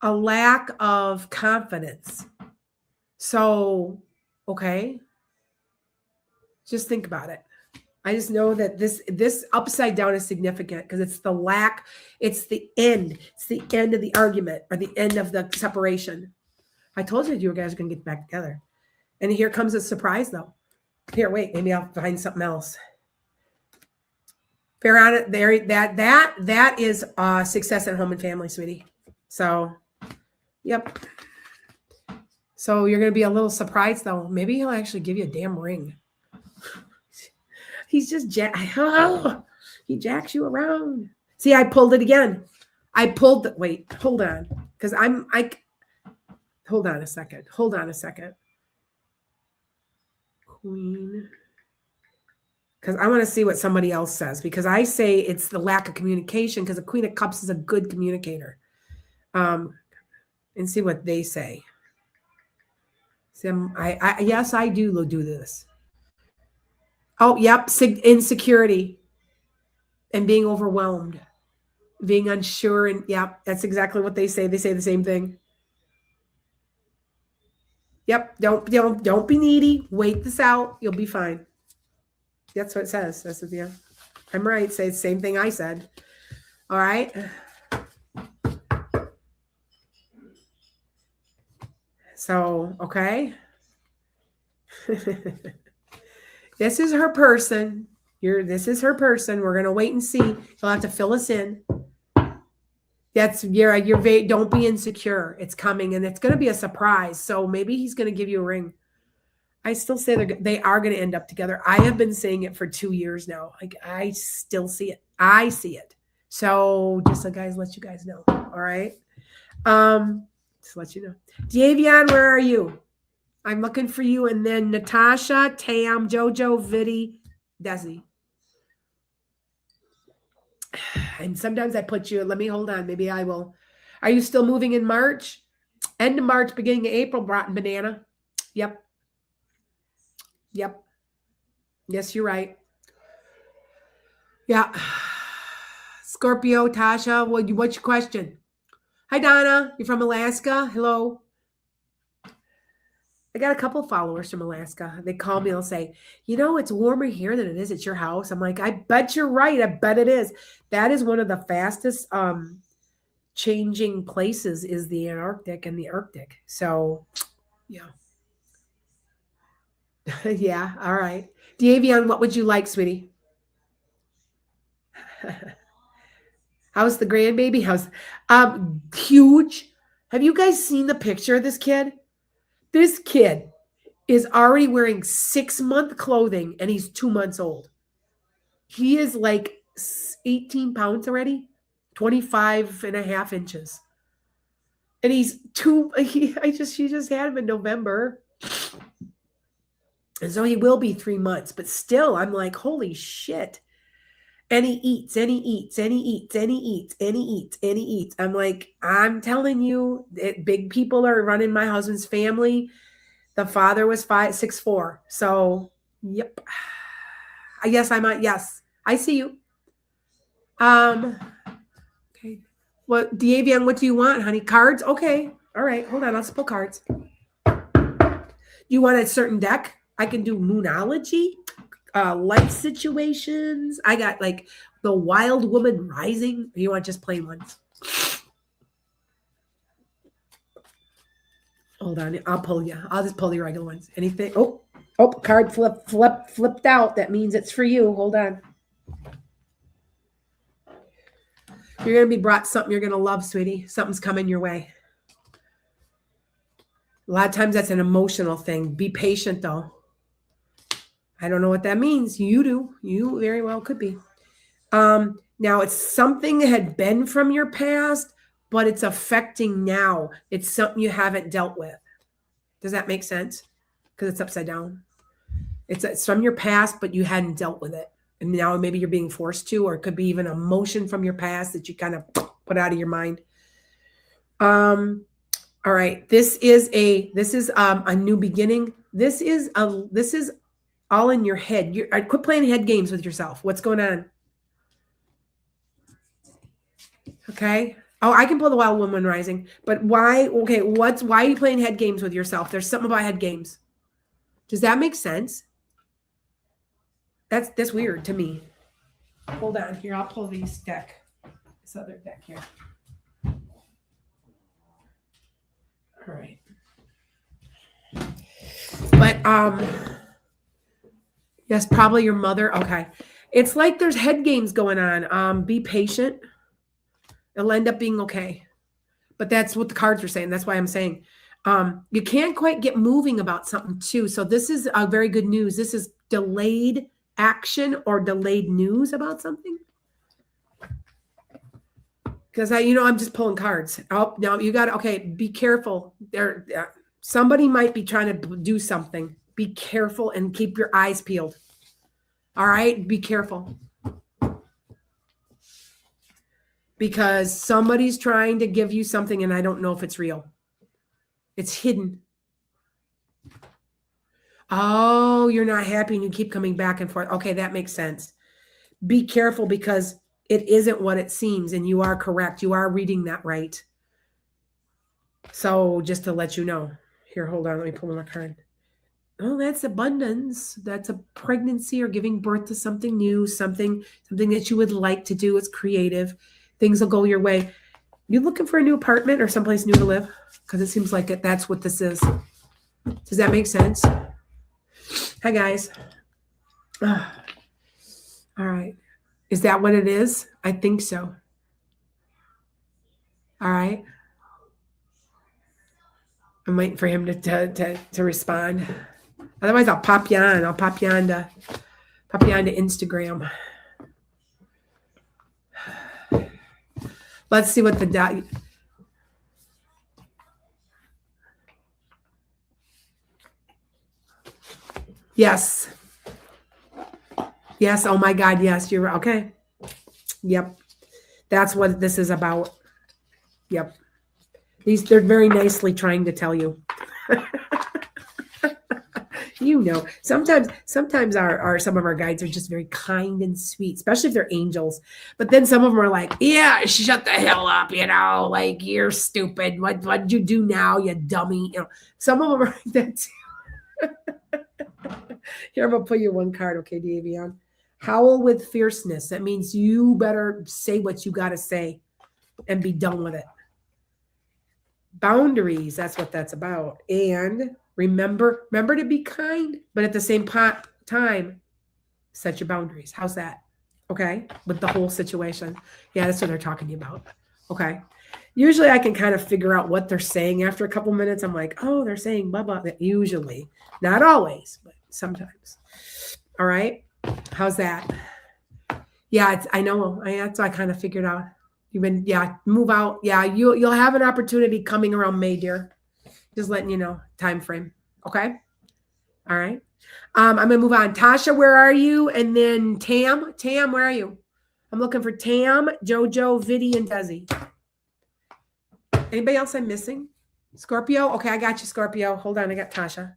a lack of confidence. So, okay, just think about it. I just know that this upside down is significant because it's the end. It's the end of the argument or the end of the separation. I told you guys are going to get back together. And here comes a surprise, though. Here, wait, maybe I'll find something else. Fair on it there. That is success at home and family, sweetie. So, yep. So you're going to be a little surprised, though. Maybe he'll actually give you a damn ring. He's just he jacks you around. See, I pulled it again. Wait, hold on. Because hold on a second. Queen. Because I want to see what somebody else says. Because I say it's the lack of communication because the Queen of Cups is a good communicator. And see what they say. See, yes, I do this. Oh, yep. Insecurity and being overwhelmed, being unsure. And yep, that's exactly what they say. They say the same thing. Yep. Don't be needy. Wait this out. You'll be fine. That's what it says. That's what, yeah. I'm right. Say the same thing I said. All right. So, okay. This is her person. This is her person. We're gonna wait and see. You'll have to fill us in. That's don't be insecure. It's coming and it's gonna be a surprise. So maybe he's gonna give you a ring. I still say they are gonna end up together. I have been saying it for 2 years now. Like I still see it. I see it. So just so guys, let you guys know. All right. Just let you know. Davion, where are you? I'm looking for you. And then Natasha, Tam, Jojo, Vidi, Desi. And sometimes I put you, let me hold on. Maybe I will. Are you still moving in March? End of March, beginning of April, Broughton Banana. Yep. Yep. Yes, you're right. Yeah. Scorpio, Tasha, what's your question? Hi, Donna. You're from Alaska. Hello. I got a couple followers from Alaska. They call me. They'll say, it's warmer here than it is at your house. I'm like, I bet you're right. I bet it is. That is one of the fastest changing places is the Antarctic and the Arctic. So, yeah. Yeah. All right. Davion, what would you like, sweetie? How's the grandbaby? How's huge? Have you guys seen the picture of this kid? This kid is already wearing 6-month clothing and he's 2 months old. He is like 18 pounds already, 25 and a half inches. And he's she just had him in November. And so he will be 3 months, but still I'm like, holy shit. And he eats, and he eats, and he eats, and he eats, and he eats, and he eats. I'm like, I'm telling you, big people are running my husband's family. The father was 6'4". So, yep. I guess I'm on. Yes, I see you. Okay. What, Davion, what do you want, honey? Cards? Okay. All right. Hold on. I'll pull cards. You want a certain deck? I can do Moonology, life situations. I got like the Wild Woman Rising. Or you want just plain ones? Hold on. I'll pull you. I'll just pull the regular ones. Anything? Oh, card flipped out. That means it's for you. Hold on. You're going to be brought something you're going to love, sweetie. Something's coming your way. A lot of times that's an emotional thing. Be patient, though. I don't know what that means. You do. You very well could be. Now, it's something that had been from your past, but it's affecting now. It's something you haven't dealt with. Does that make sense? Because it's upside down. It's from your past, but you hadn't dealt with it. And now maybe you're being forced to, or it could be even an emotion from your past that you kind of put out of your mind. All right. This is a new beginning. This is all in your head. Quit playing head games with yourself. What's going on? Okay. Oh, I can pull the Wild Woman Rising, but why? Okay. Why are you playing head games with yourself? There's something about head games. Does that make sense? That's weird to me. Hold on here. I'll pull this deck. This other deck here. All right. But yes, probably your mother. Okay. It's like there's head games going on. Be patient. It'll end up being okay. But that's what the cards are saying. That's why I'm saying you can't quite get moving about something too. So this is a very good news. This is delayed action or delayed news about something. Because I'm just pulling cards. Oh, no, you got to, okay, be careful. Somebody might be trying to do something. Be careful and keep your eyes peeled. All right, be careful. Because somebody's trying to give you something and I don't know if it's real. It's hidden. Oh, you're not happy and you keep coming back and forth. Okay, that makes sense. Be careful because it isn't what it seems, and you are correct. You are reading that right. So just to let you know. Here, hold on. Let me pull my card. Oh, that's abundance. That's a pregnancy or giving birth to something new, something that you would like to do. It's creative. Things will go your way. You looking for a new apartment or someplace new to live? Because it seems like that's what this is. Does that make sense? Hi, guys. All right. Is that what it is? I think so. All right. I'm waiting for him to respond. Otherwise, I'll pop you on. I'll pop you on to Instagram. Let's see what the dot. Yes. Yes. Oh my God. Yes. You're okay. Yep. That's what this is about. Yep. They're very nicely trying to tell you. You know, sometimes some of our guides are just very kind and sweet, especially if they're angels. But then some of them are like, yeah, shut the hell up, you know, like you're stupid. What'd you do now, you dummy? You know, some of them are like that too. Here, I'm gonna put you one card, okay, Davion. Howl with fierceness. That means you better say what you gotta say and be done with it. Boundaries, that's what that's about. And remember to be kind, but at the same time, set your boundaries. How's that? Okay, with the whole situation. Yeah, that's what they're talking to you about. Okay. Usually I can kind of figure out what they're saying after a couple minutes. I'm like, oh, they're saying blah, blah. Usually. Not always, but sometimes. All right. How's that? Yeah, I know. That's what I kind of figured out. Move out. Yeah, you'll have an opportunity coming around May, dear. Just letting you know, time frame. Okay. All right. I'm gonna move on. Tasha, where are you? And then Tam, where are you? I'm looking for Tam, Jojo, Viddy, and Desi. Anybody else I'm missing? Scorpio. Okay, I got you, Scorpio. Hold on, I got Tasha.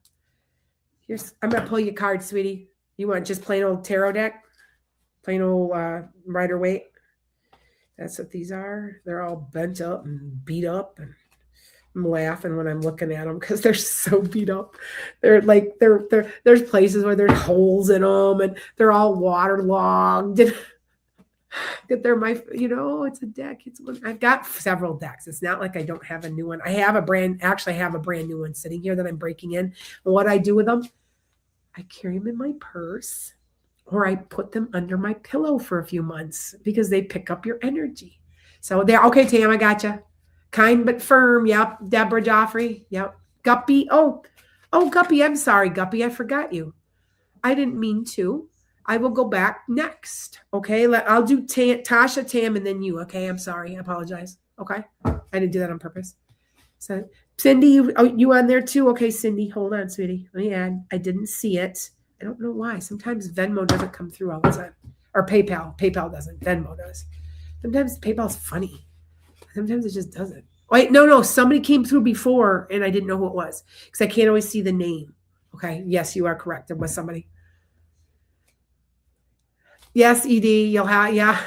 I'm gonna pull your card, sweetie. You want just plain old tarot deck? Plain old Rider-Waite. That's what these are. They're all bent up and beat up, and I'm laughing when I'm looking at them because they're so beat up. They're like there's places where there's holes in them, and they're all waterlogged. It's a deck. I've got several decks. It's not like I don't have a new one. I have a brand new one sitting here that I'm breaking in. And what I do with them, I carry them in my purse. Or I put them under my pillow for a few months because they pick up your energy. So they're okay, Tam, I gotcha. Kind but firm. Yep. Deborah Joffrey. Yep. Guppy. Oh, Guppy. I'm sorry, Guppy. I forgot you. I didn't mean to. I will go back next. Okay. I'll do Tasha, Tam, and then you. Okay. I'm sorry. I apologize. Okay. I didn't do that on purpose. So Cindy, you on there too? Okay, Cindy. Hold on, sweetie. Let me add. I didn't see it. I don't know why. Sometimes Venmo doesn't come through all the time. Or PayPal. PayPal doesn't. Venmo does. Sometimes PayPal's funny. Sometimes it just doesn't. Wait, no. Somebody came through before and I didn't know who it was because I can't always see the name. Okay. Yes, you are correct. There was somebody. Yes, Ed. You'll have, yeah.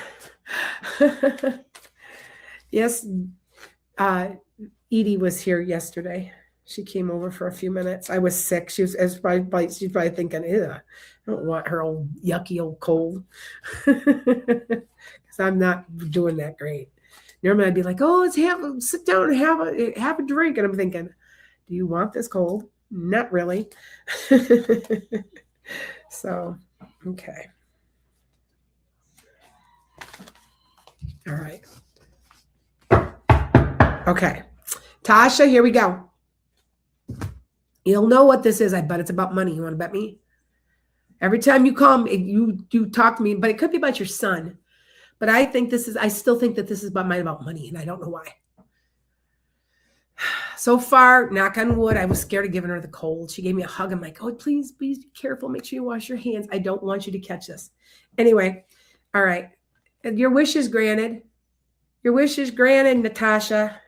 Yes. Edie was here yesterday. She came over for a few minutes. I was sick. She's probably thinking, ew, I don't want her old yucky old cold. Because I'm not doing that great. Normally I'd be like, oh, sit down and have a drink. And I'm thinking, do you want this cold? Not really. So, okay. All right. Okay. Tasha, here we go. You'll know what this is. I bet it's about money. You want to bet me? Every time you come, you talk to me, but it could be about your son. But I still think that this is about money, and I don't know why. So far, knock on wood, I was scared of giving her the cold. She gave me a hug. I'm like, oh, please be careful. Make sure you wash your hands. I don't want you to catch this. Anyway, all right. Your wish is granted. Your wish is granted, Natasha.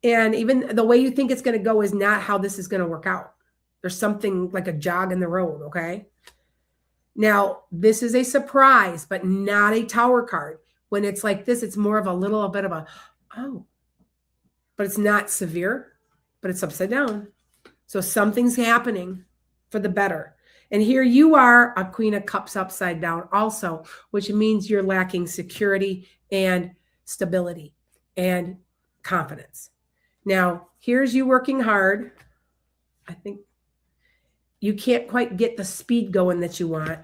And even the way you think it's going to go is not how this is going to work out. There's something like a jog in the road, okay? Now, this is a surprise, but not a tower card. When it's like this, it's more of a little bit of a, oh, but it's not severe, but it's upside down. So something's happening for the better. And here you are, a Queen of Cups upside down also, which means you're lacking security and stability and confidence. Now, here's you working hard. I think you can't quite get the speed going that you want.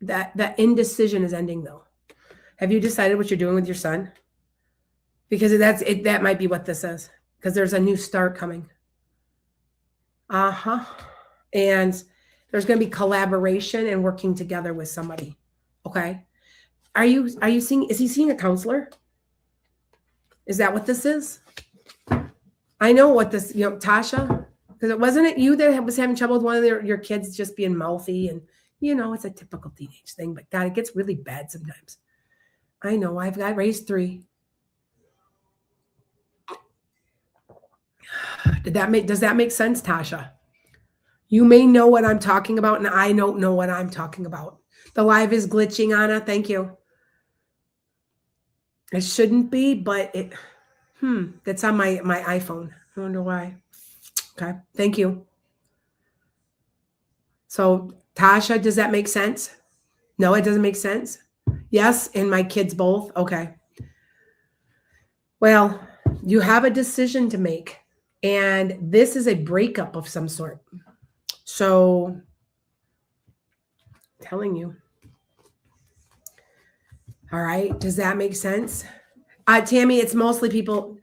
That indecision is ending though. Have you decided what you're doing with your son? Because that's it, that might be what this is. Because there's a new start coming. And there's going to be collaboration and working together with somebody. Okay. Are you seeing, is he seeing a counselor? Is that what this is? I know what this, Tasha, because it wasn't it you that was having trouble with one of your kids just being mouthy, and it's a typical teenage thing, but God, it gets really bad sometimes. I know, I've raised 3. Does that make sense, Tasha? You may know what I'm talking about, and I don't know what I'm talking about. The live is glitching, Anna. Thank you. It shouldn't be, but that's on my iPhone. I wonder why. Okay, thank you. So, Tasha, does that make sense? No, it doesn't make sense. Yes, and my kids both. Okay. Well, you have a decision to make, and this is a breakup of some sort. So, I'm telling you. All right. Does that make sense? Tammy, it's mostly people.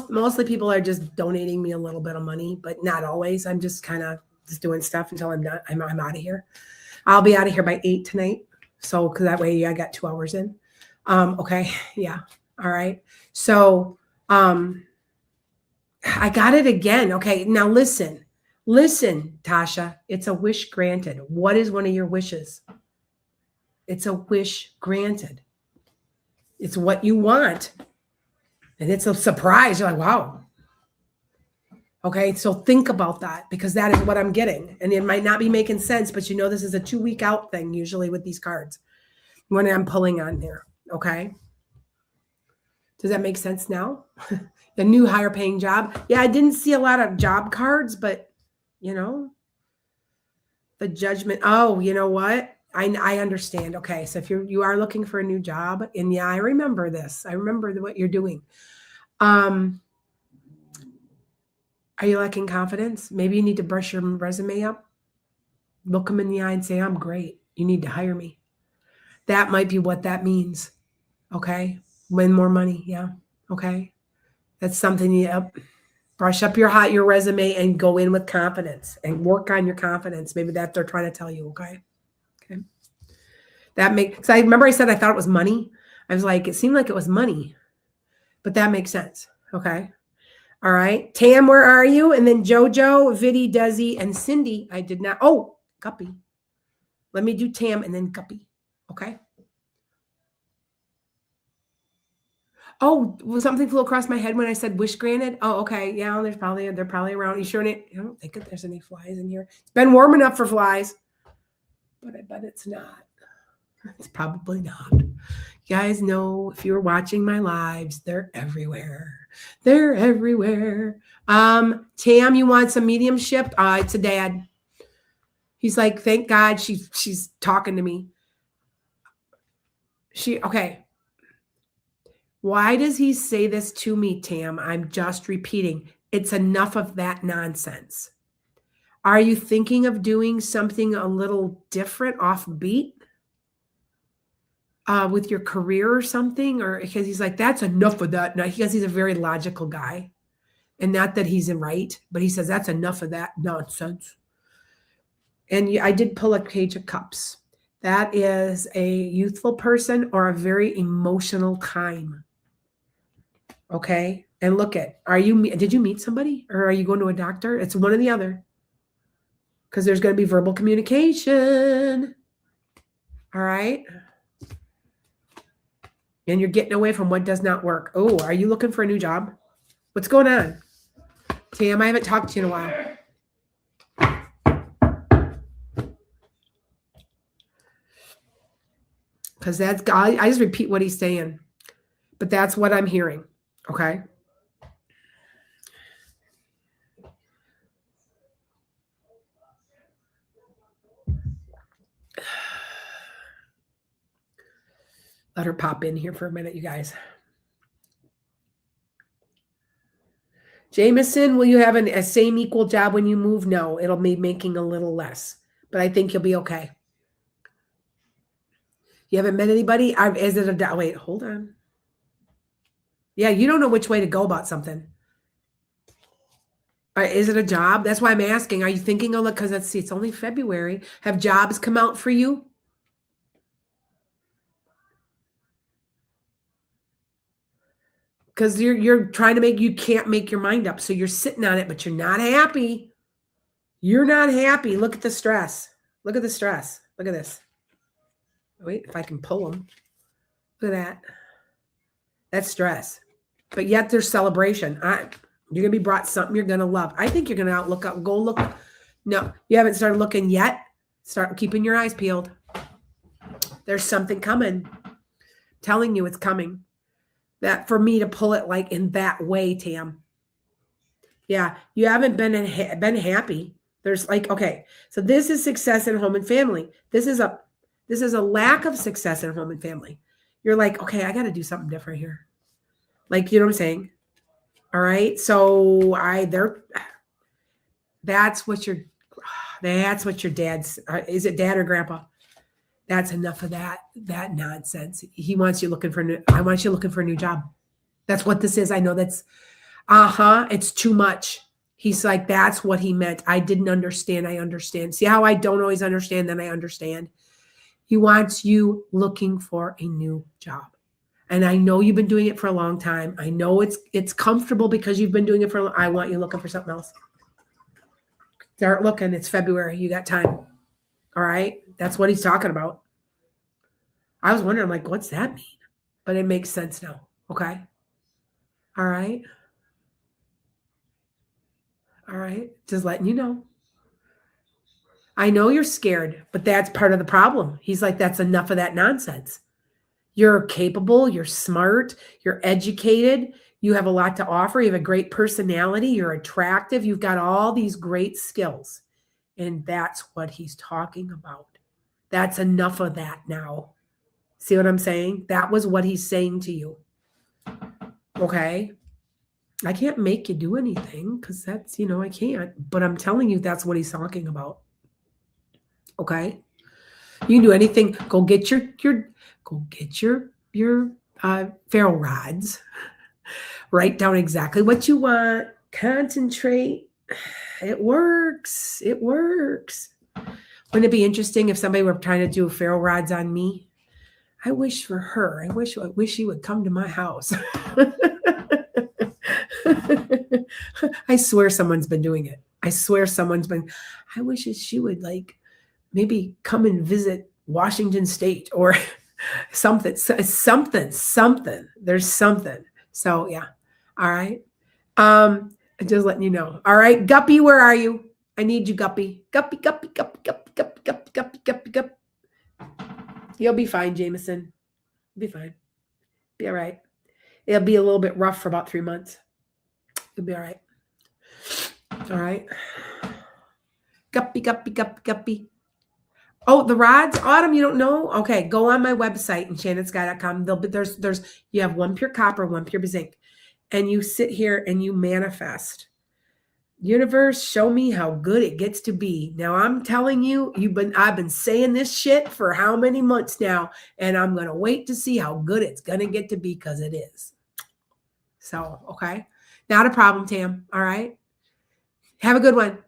Mostly people are just donating me a little bit of money, but not always. I'm just kind of just doing stuff until I'm done. I'm out of here. I'll be out of here by 8 tonight. So, because that way I got 2 hours in. Okay. Yeah. All right. So, I got it again. Okay. Now listen, Tasha, it's a wish granted. What is one of your wishes? It's a wish granted. It's what you want. And it's a surprise. You're like, wow. Okay. So think about that, because that is what I'm getting. And it might not be making sense, but this is a 2-week out thing usually with these cards when I'm pulling on there. Okay. Does that make sense now? The new higher paying job. Yeah, I didn't see a lot of job cards, but the judgment. Oh, you know what? I understand. Okay. So if you are looking for a new job, and yeah, I remember this. I remember what you're doing. Are you lacking confidence? Maybe you need to brush your resume up. Look them in the eye and say, I'm great. You need to hire me. That might be what that means. Okay. Win more money. Yeah. Okay. That's something you brush up your resume and go in with confidence and work on your confidence. Maybe that they're trying to tell you. Okay. Okay. Because I remember I said I thought it was money. I was like, it seemed like it was money, but that makes sense. Okay. All right. Tam, where are you? And then Jojo, Viddy, Desi, and Cindy. I did not. Oh, Guppy. Let me do Tam and then Guppy. Okay. Oh, something flew across my head when I said wish granted. Oh, okay. Yeah, they're probably around. You sure? I don't think that there's any flies in here. It's been warm enough for flies, but I bet it's not. It's probably not. You guys know, if you're watching my lives, they're everywhere. They're everywhere. Tam, you want some mediumship? It's a dad. He's like, thank God she's talking to me. Okay. Why does he say this to me, Tam? I'm just repeating. It's enough of that nonsense. Are you thinking of doing something a little different, offbeat, with your career or something? Or because he's like, that's enough of that. No, because he's a very logical guy. And not that he's right, but he says, that's enough of that nonsense. And I did pull a Page of Cups. That is a youthful person or a very emotional time. Okay. And look did you meet somebody, or are you going to a doctor? It's one or the other. Because there's going to be verbal communication. All right. And you're getting away from what does not work. Oh, are you looking for a new job? What's going on? Tam, I haven't talked to you in a while. Because I just repeat what he's saying. But that's what I'm hearing. Okay. Let her pop in here for a minute, you guys. Jameson, will you have a same equal job when you move? No, it'll be making a little less, but I think you'll be okay. You haven't met anybody? Is it a, wait, hold on. Yeah, you don't know which way to go about something. Is it a job? That's why I'm asking. Are you thinking of it? Because let's see, it's only February. Have jobs come out for you? Because you're trying to you can't make your mind up. So you're sitting on it, but you're not happy. You're not happy. Look at the stress. Look at the stress. Look at this. Wait, if I can pull them. Look at that. That's stress. But yet there's celebration. You're going to be brought something you're going to love. I think you're going to go look. No, you haven't started looking yet. Start keeping your eyes peeled. There's something coming. I'm telling you it's coming. That for me to pull it like in that way, Tam. Yeah, you haven't been happy. There's like, okay, so this is success in home and family. This is a lack of success in home and family. You're like, okay, I got to do something different here. Like, you know what I'm saying? All right. So that's what your dad's, is it dad or grandpa? That's enough of that nonsense. He wants you looking for I want you looking for a new job. That's what this is. I know that's, it's too much. He's like, that's what he meant. I didn't understand. I understand. See how I don't always understand, then I understand. He wants you looking for a new job. And I know you've been doing it for a long time. I know it's comfortable because you've been doing it for I want you looking for something else. Start looking. It's February. You got time. All right. That's what he's talking about. I was wondering, like, what's that mean? But it makes sense now. Okay. All right. All right. Just letting you know. I know you're scared, but that's part of the problem. He's like, that's enough of that nonsense. You're capable. You're smart. You're educated. You have a lot to offer. You have a great personality. You're attractive. You've got all these great skills. And that's what he's talking about. That's enough of that now. See what I'm saying? That was what he's saying to you. Okay. I can't make you do anything because that's, I can't. But I'm telling you, that's what he's talking about. Okay. You can do anything. Go get your ferro rods. Write down exactly what you want. Concentrate. It works. It works. Wouldn't it be interesting if somebody were trying to do ferro rods on me? I wish for her. I wish she would come to my house. I swear someone's been doing it. I wish she would maybe come and visit Washington State or something. There's something. So yeah. All right. Just letting you know. All right. Guppy, where are you? I need you, Guppy. Guppy. You'll be fine, Jameson. You'll be fine. Be all right. It'll be a little bit rough for about 3 months. You'll be all right. All right. Guppy. Oh, the rods, Autumn, you don't know? Okay, go on my website, enchantedSky.com. You have one pure copper, one pure zinc. And you sit here and you manifest. Universe, show me how good it gets to be. Now I'm telling you, I've been saying this shit for how many months now, and I'm gonna wait to see how good it's gonna get to be because it is. So, okay. Not a problem, Tam. All right. Have a good one.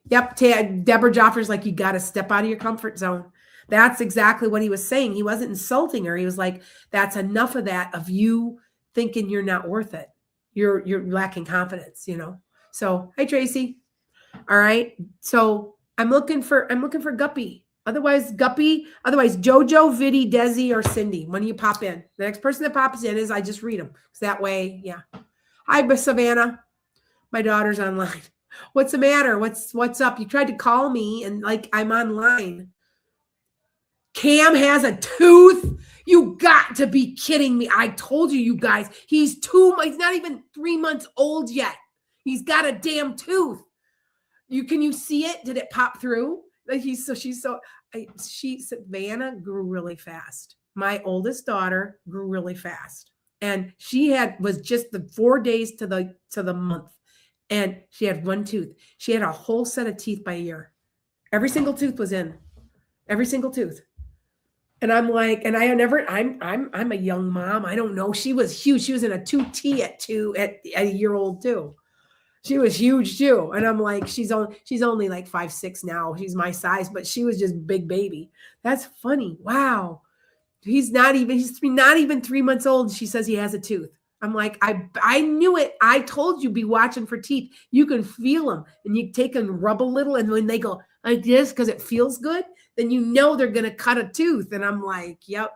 Yep. Deborah Joffrey's like, you got to step out of your comfort zone. That's exactly what he was saying. He wasn't insulting her. He was like, that's enough of that, of you thinking you're not worth it. You're lacking confidence, So, hi, Tracy. All right. So I'm looking for Guppy. Otherwise, Jojo, Viddy, Desi, or Cindy. When you pop in, the next person that pops in is I just read them. So that way, yeah. Hi, Savannah. My daughter's online. What's the matter? What's up? You tried to call me and like I'm online. Cam has a tooth. You got to be kidding me. I told you, you guys, he's not even 3 months old yet. He's got a damn tooth. Can you see it? Did it pop through? Vanna grew really fast. My oldest daughter grew really fast. And she was just the 4 days to the month. And she had one tooth. She had a whole set of teeth by a year. Every single tooth was in. Every single tooth. And I'm like, and I'm a young mom. I don't know. She was huge. She was in a 2T at a year old too. She was huge too. And I'm like, she's only like 5'6" now. She's my size, but she was just big baby. That's funny. Wow. He's not even 3 months old. She says he has a tooth. I'm like, I knew it. I told you, be watching for teeth. You can feel them and you take and rub a little. And when they go like this, because it feels good, then you know they're going to cut a tooth. And I'm like, yep.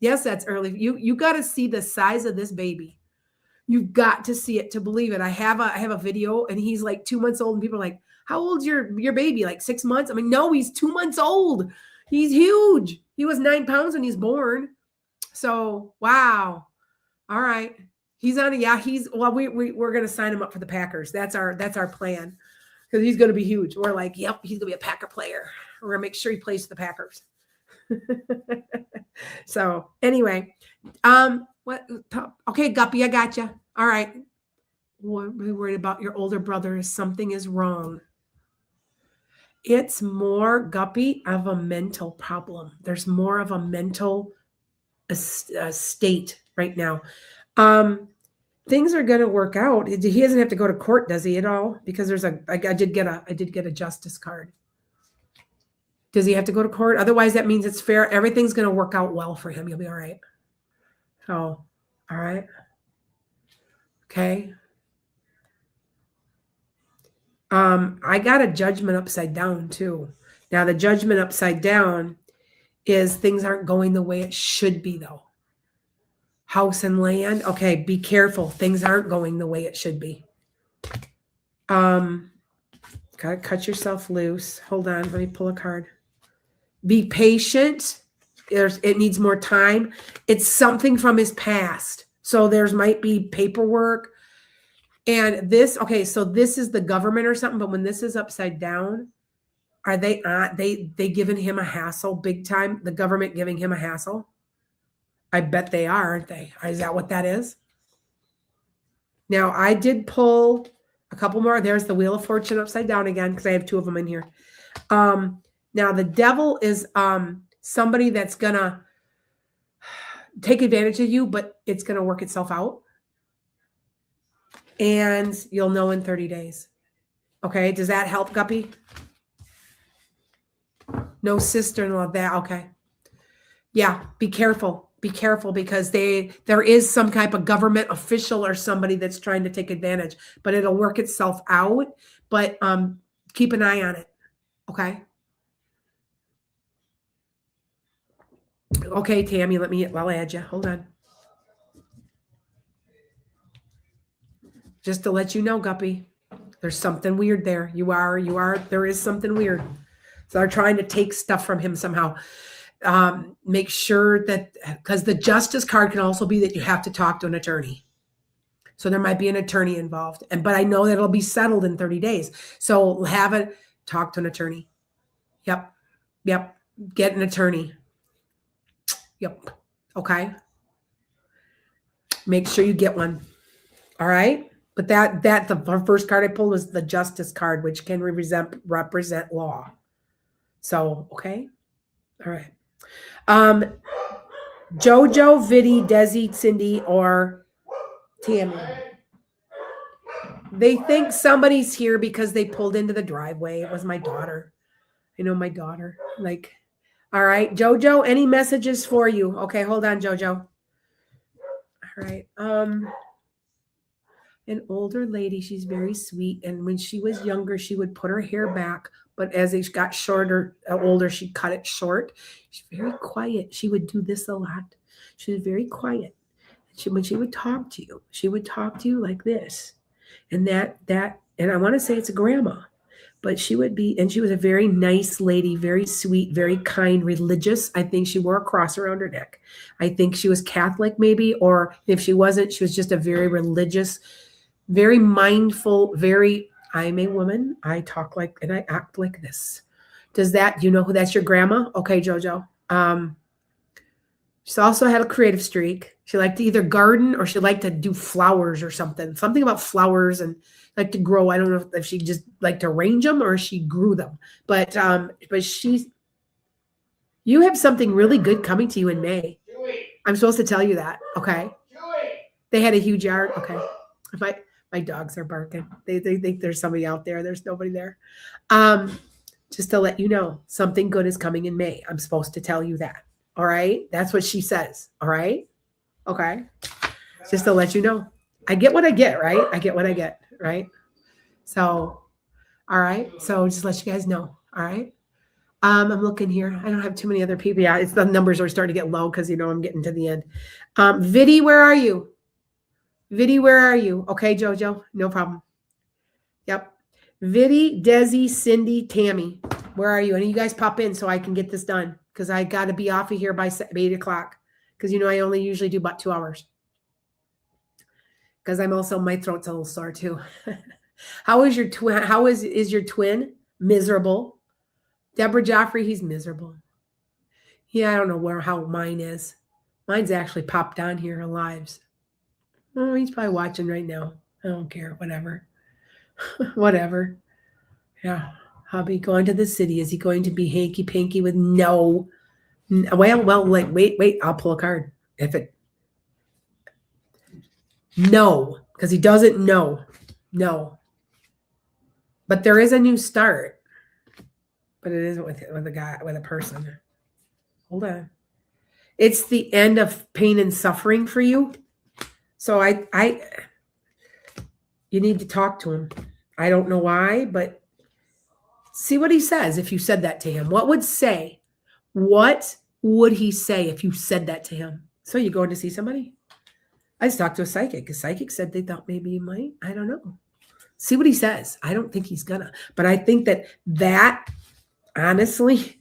Yes, that's early. You got to see the size of this baby. You've got to see it to believe it. I have a video and he's like 2 months old and people are like, how old's your baby? Like 6 months? I mean, no, he's 2 months old. He's huge. He was 9 pounds when he's born. So, wow. All right. He's on. Yeah, we're going to sign him up for the Packers. That's our plan because he's going to be huge. We're like, yep, he's going to be a Packer player. We're going to make sure he plays for the Packers. So anyway, okay, Guppy, I got you. All right. What are we worried about your older brother? Something is wrong. It's more, Guppy, of a mental problem. There's more of a mental state right now. Things are going to work out. He doesn't have to go to court, does he, at all? Because I did get a justice card. Does he have to go to court? Otherwise, that means it's fair. Everything's going to work out well for him. You'll be all right. So, all right. Okay. I got a judgment upside down too. Now the judgment upside down is things aren't going the way it should be though. House and land. Okay. Be careful. Things aren't going the way it should be. Gotta cut yourself loose. Hold on. Let me pull a card. Be patient. It needs more time. It's something from his past. So might be paperwork. And this, okay, so this is the government or something, but when this is upside down, are they giving him a hassle big time? The government giving him a hassle? I bet they are, aren't they? Is that what that is? Now, I did pull a couple more. There's the Wheel of Fortune upside down again, because I have 2 of them in here. Now, the devil is somebody that's going to take advantage of you, but it's going to work itself out. And you'll know in 30 days. Okay. Does that help, Guppy? No sister-in-law there. Okay. Yeah. Be careful. Be careful because there is some type of government official or somebody that's trying to take advantage, but it'll work itself out. But keep an eye on it. Okay. Okay, Tammy, I'll add you. Hold on. Just to let you know, Guppy, there's something weird there. There is something weird. So they're trying to take stuff from him somehow. Make sure that, because the justice card can also be that you have to talk to an attorney. So there might be an attorney involved. But I know that it'll be settled in 30 days. So talk to an attorney. Yep. Get an attorney. Yep. Okay. Make sure you get one. All right. But the first card I pulled was the justice card, which can represent law. So, okay. All right. Jojo, Viddy, Desi, Cindy, or Tammy. They think somebody's here because they pulled into the driveway. It was my daughter. I know my daughter. Like, all right, Jojo, any messages for you? Okay, hold on, Jojo. All right. An older lady, she's very sweet. And when she was younger, she would put her hair back. But as it got older, she cut it short. She's very quiet. She would do this a lot. She was very quiet. When she would talk to you, she would talk to you like this. And and I want to say it's a grandma, but she would be, and she was a very nice lady, very sweet, very kind, religious. I think she wore a cross around her neck. I think she was Catholic, maybe, or if she wasn't, she was just a very religious, very mindful, I'm a woman. I talk like, and I act like this. You know who that's your grandma? Okay, JoJo. She also had a creative streak. She liked to either garden or she liked to do flowers or something about flowers and like to grow. I don't know if she just liked to arrange them or she grew them, but you have something really good coming to you in May. I'm supposed to tell you that. Okay. They had a huge yard. Okay. My dogs are barking. They think there's somebody out there. There's nobody there. Just to let you know, something good is coming in May. I'm supposed to tell you that. All right. That's what she says. All right. Okay. Just to let you know. I get what I get, right? I get what I get, right? So, all right. So just let you guys know. All right. I'm looking here. I don't have too many other people. Yeah, it's the numbers are starting to get low because I'm getting to the end. Viddy, where are you? Viddy, where are you? Okay, JoJo, no problem. Yep. Viddy, Desi, Cindy, Tammy, where are you? Any of you guys pop in so I can get this done because I got to be off of here by 8 o'clock because I only usually do about 2 hours because my throat's a little sore too. How is your twin? How is your twin? Miserable. Deborah Joffrey, he's miserable. Yeah, I don't know how mine is. Mine's actually popped on here alive. Oh, he's probably watching right now. I don't care. Whatever. Whatever. Yeah. Hubby going to the city. Is he going to be hanky panky with no? Well, like, wait. I'll pull a card. No, because he doesn't know. No. But there is a new start. But it isn't with a person. Hold on. It's the end of pain and suffering for you. So you need to talk to him. I don't know why, but see what he says if you said that to him. What would he say if you said that to him? So you going to see somebody? I just talked to a psychic. A psychic said they thought maybe he might. I don't know. See what he says. I don't think he's gonna. But I think that honestly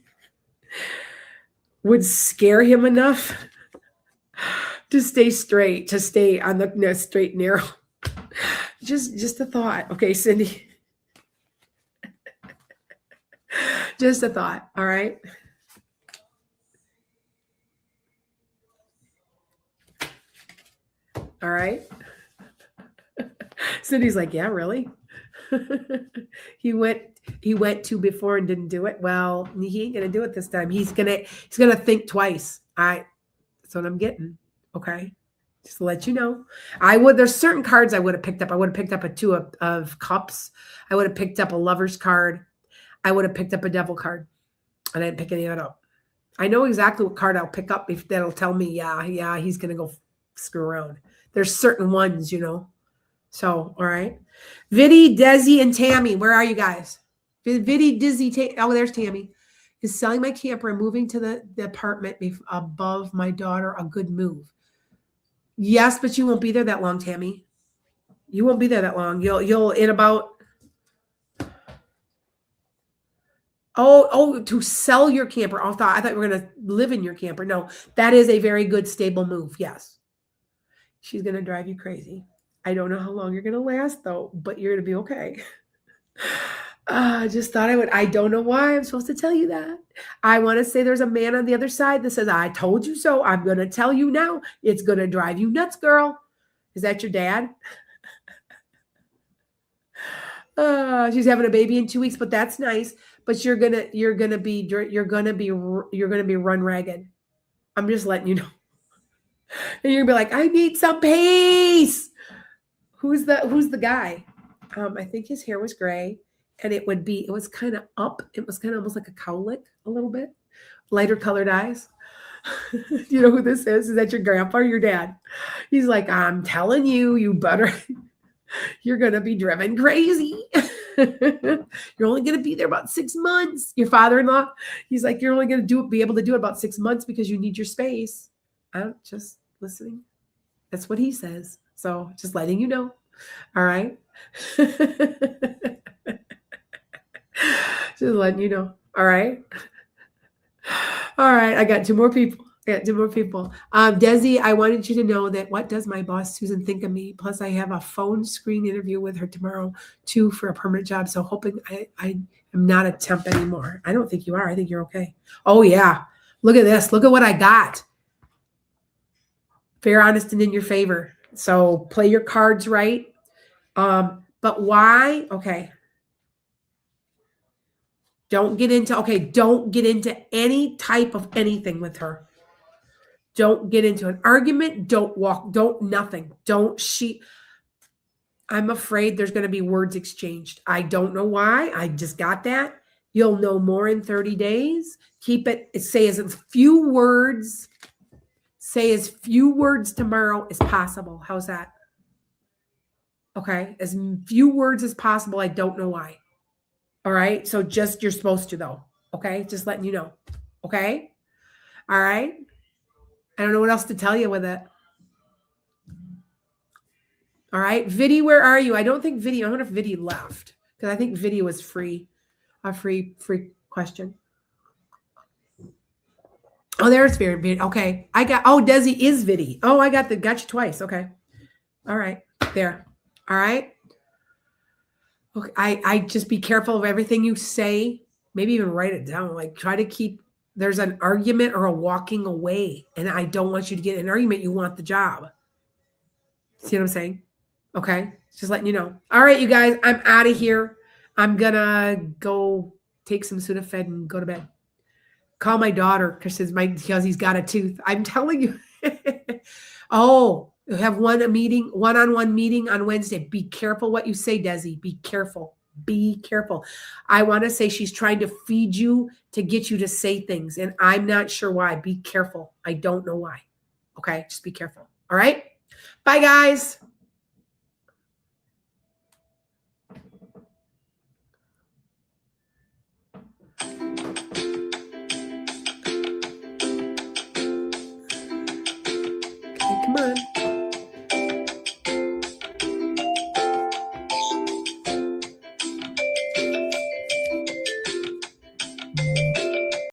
would scare him enough to stay straight, to stay on the straight and narrow. Just a thought. Okay, Cindy. Just a thought. All right. All right. Cindy's like, yeah, really? He went to before and didn't do it. Well, he ain't gonna do it this time. He's gonna think twice. That's what I'm getting. Okay. Just to let you know. There's certain cards I would have picked up. I would have picked up a 2 of cups. I would have picked up a lover's card. I would have picked up a devil card. And I didn't pick any of it up. I know exactly what card I'll pick up if that'll tell me, yeah, he's gonna go screw around. There's certain ones, So, all right. Viddy, Desi, and Tammy, where are you guys? Viddy, Dizzy, there's Tammy. Is selling my camper and moving to the apartment above my daughter a good move? Yes, but you won't be there that long, Tammy. You won't be there that long. You'll in about. Oh, to sell your camper. I thought you were going to live in your camper. No, that is a very good, stable move. Yes. She's going to drive you crazy. I don't know how long you're going to last, though, but you're going to be okay. I just thought I would. I don't know why I'm supposed to tell you that. I want to say there's a man on the other side that says, I told you so. I'm going to tell you now. It's going to drive you nuts, girl. Is that your dad? She's having a baby in 2 weeks, but that's nice. But you're gonna be run ragged. I'm just letting you know. And you're gonna be like, I need some peace. Who's the guy? I think his hair was gray, and it was kind of up. It was kind of almost like a cowlick, a little bit, lighter colored eyes. You know who this is? Is that your grandpa or your dad? He's like, I'm telling you, you better. You're going to be driven crazy. You're only going to be there about 6 months. Your father-in-law, he's like, you're only going to be able to do it about 6 months because you need your space. I'm just listening. That's what he says. So just letting you know. All right. Just letting you know. All right. All right. I got two more people. Desi, I wanted you to know that what does my boss Susan think of me? Plus, I have a phone screen interview with her tomorrow too for a permanent job. So hoping I am not a temp anymore. I don't think you are. I think you're okay. Oh yeah. Look at this. Look at what I got. Fair, honest, and in your favor. So play your cards right. But why? Okay. Don't get into any type of anything with her. Don't get into an argument. Nothing. I'm afraid there's going to be words exchanged. I don't know why. I just got that. You'll know more in 30 days. Say as few words tomorrow as possible. How's that? Okay. As few words as possible. I don't know why. All right. So you're supposed to though. Okay. Just letting you know. Okay. All right. I don't know what else to tell you with it. All right. Vidi, where are you? I don't think Vidi, I wonder if Vidi left because I think Vidi was free. A free question. Oh, there's Vidi. Okay. Desi is Vidi. Oh, got you twice. Okay. All right. There. All right. Okay. I just be careful of everything you say. Maybe even write it down. Like try to keep, there's an argument or a walking away. And I don't want you to get in an argument. You want the job. See what I'm saying? Okay. Just letting you know. All right, you guys, I'm out of here. I'm going to go take some Sudafed and go to bed. Call my daughter because he's got a tooth. I'm telling you. Oh, you have one-on-one meeting on Wednesday. Be careful what you say, Desi. Be careful. Be careful. I want to say she's trying to feed you to get you to say things, and I'm not sure why. Be careful. I don't know why. Okay, just be careful. All right? Bye, guys. Okay, come on.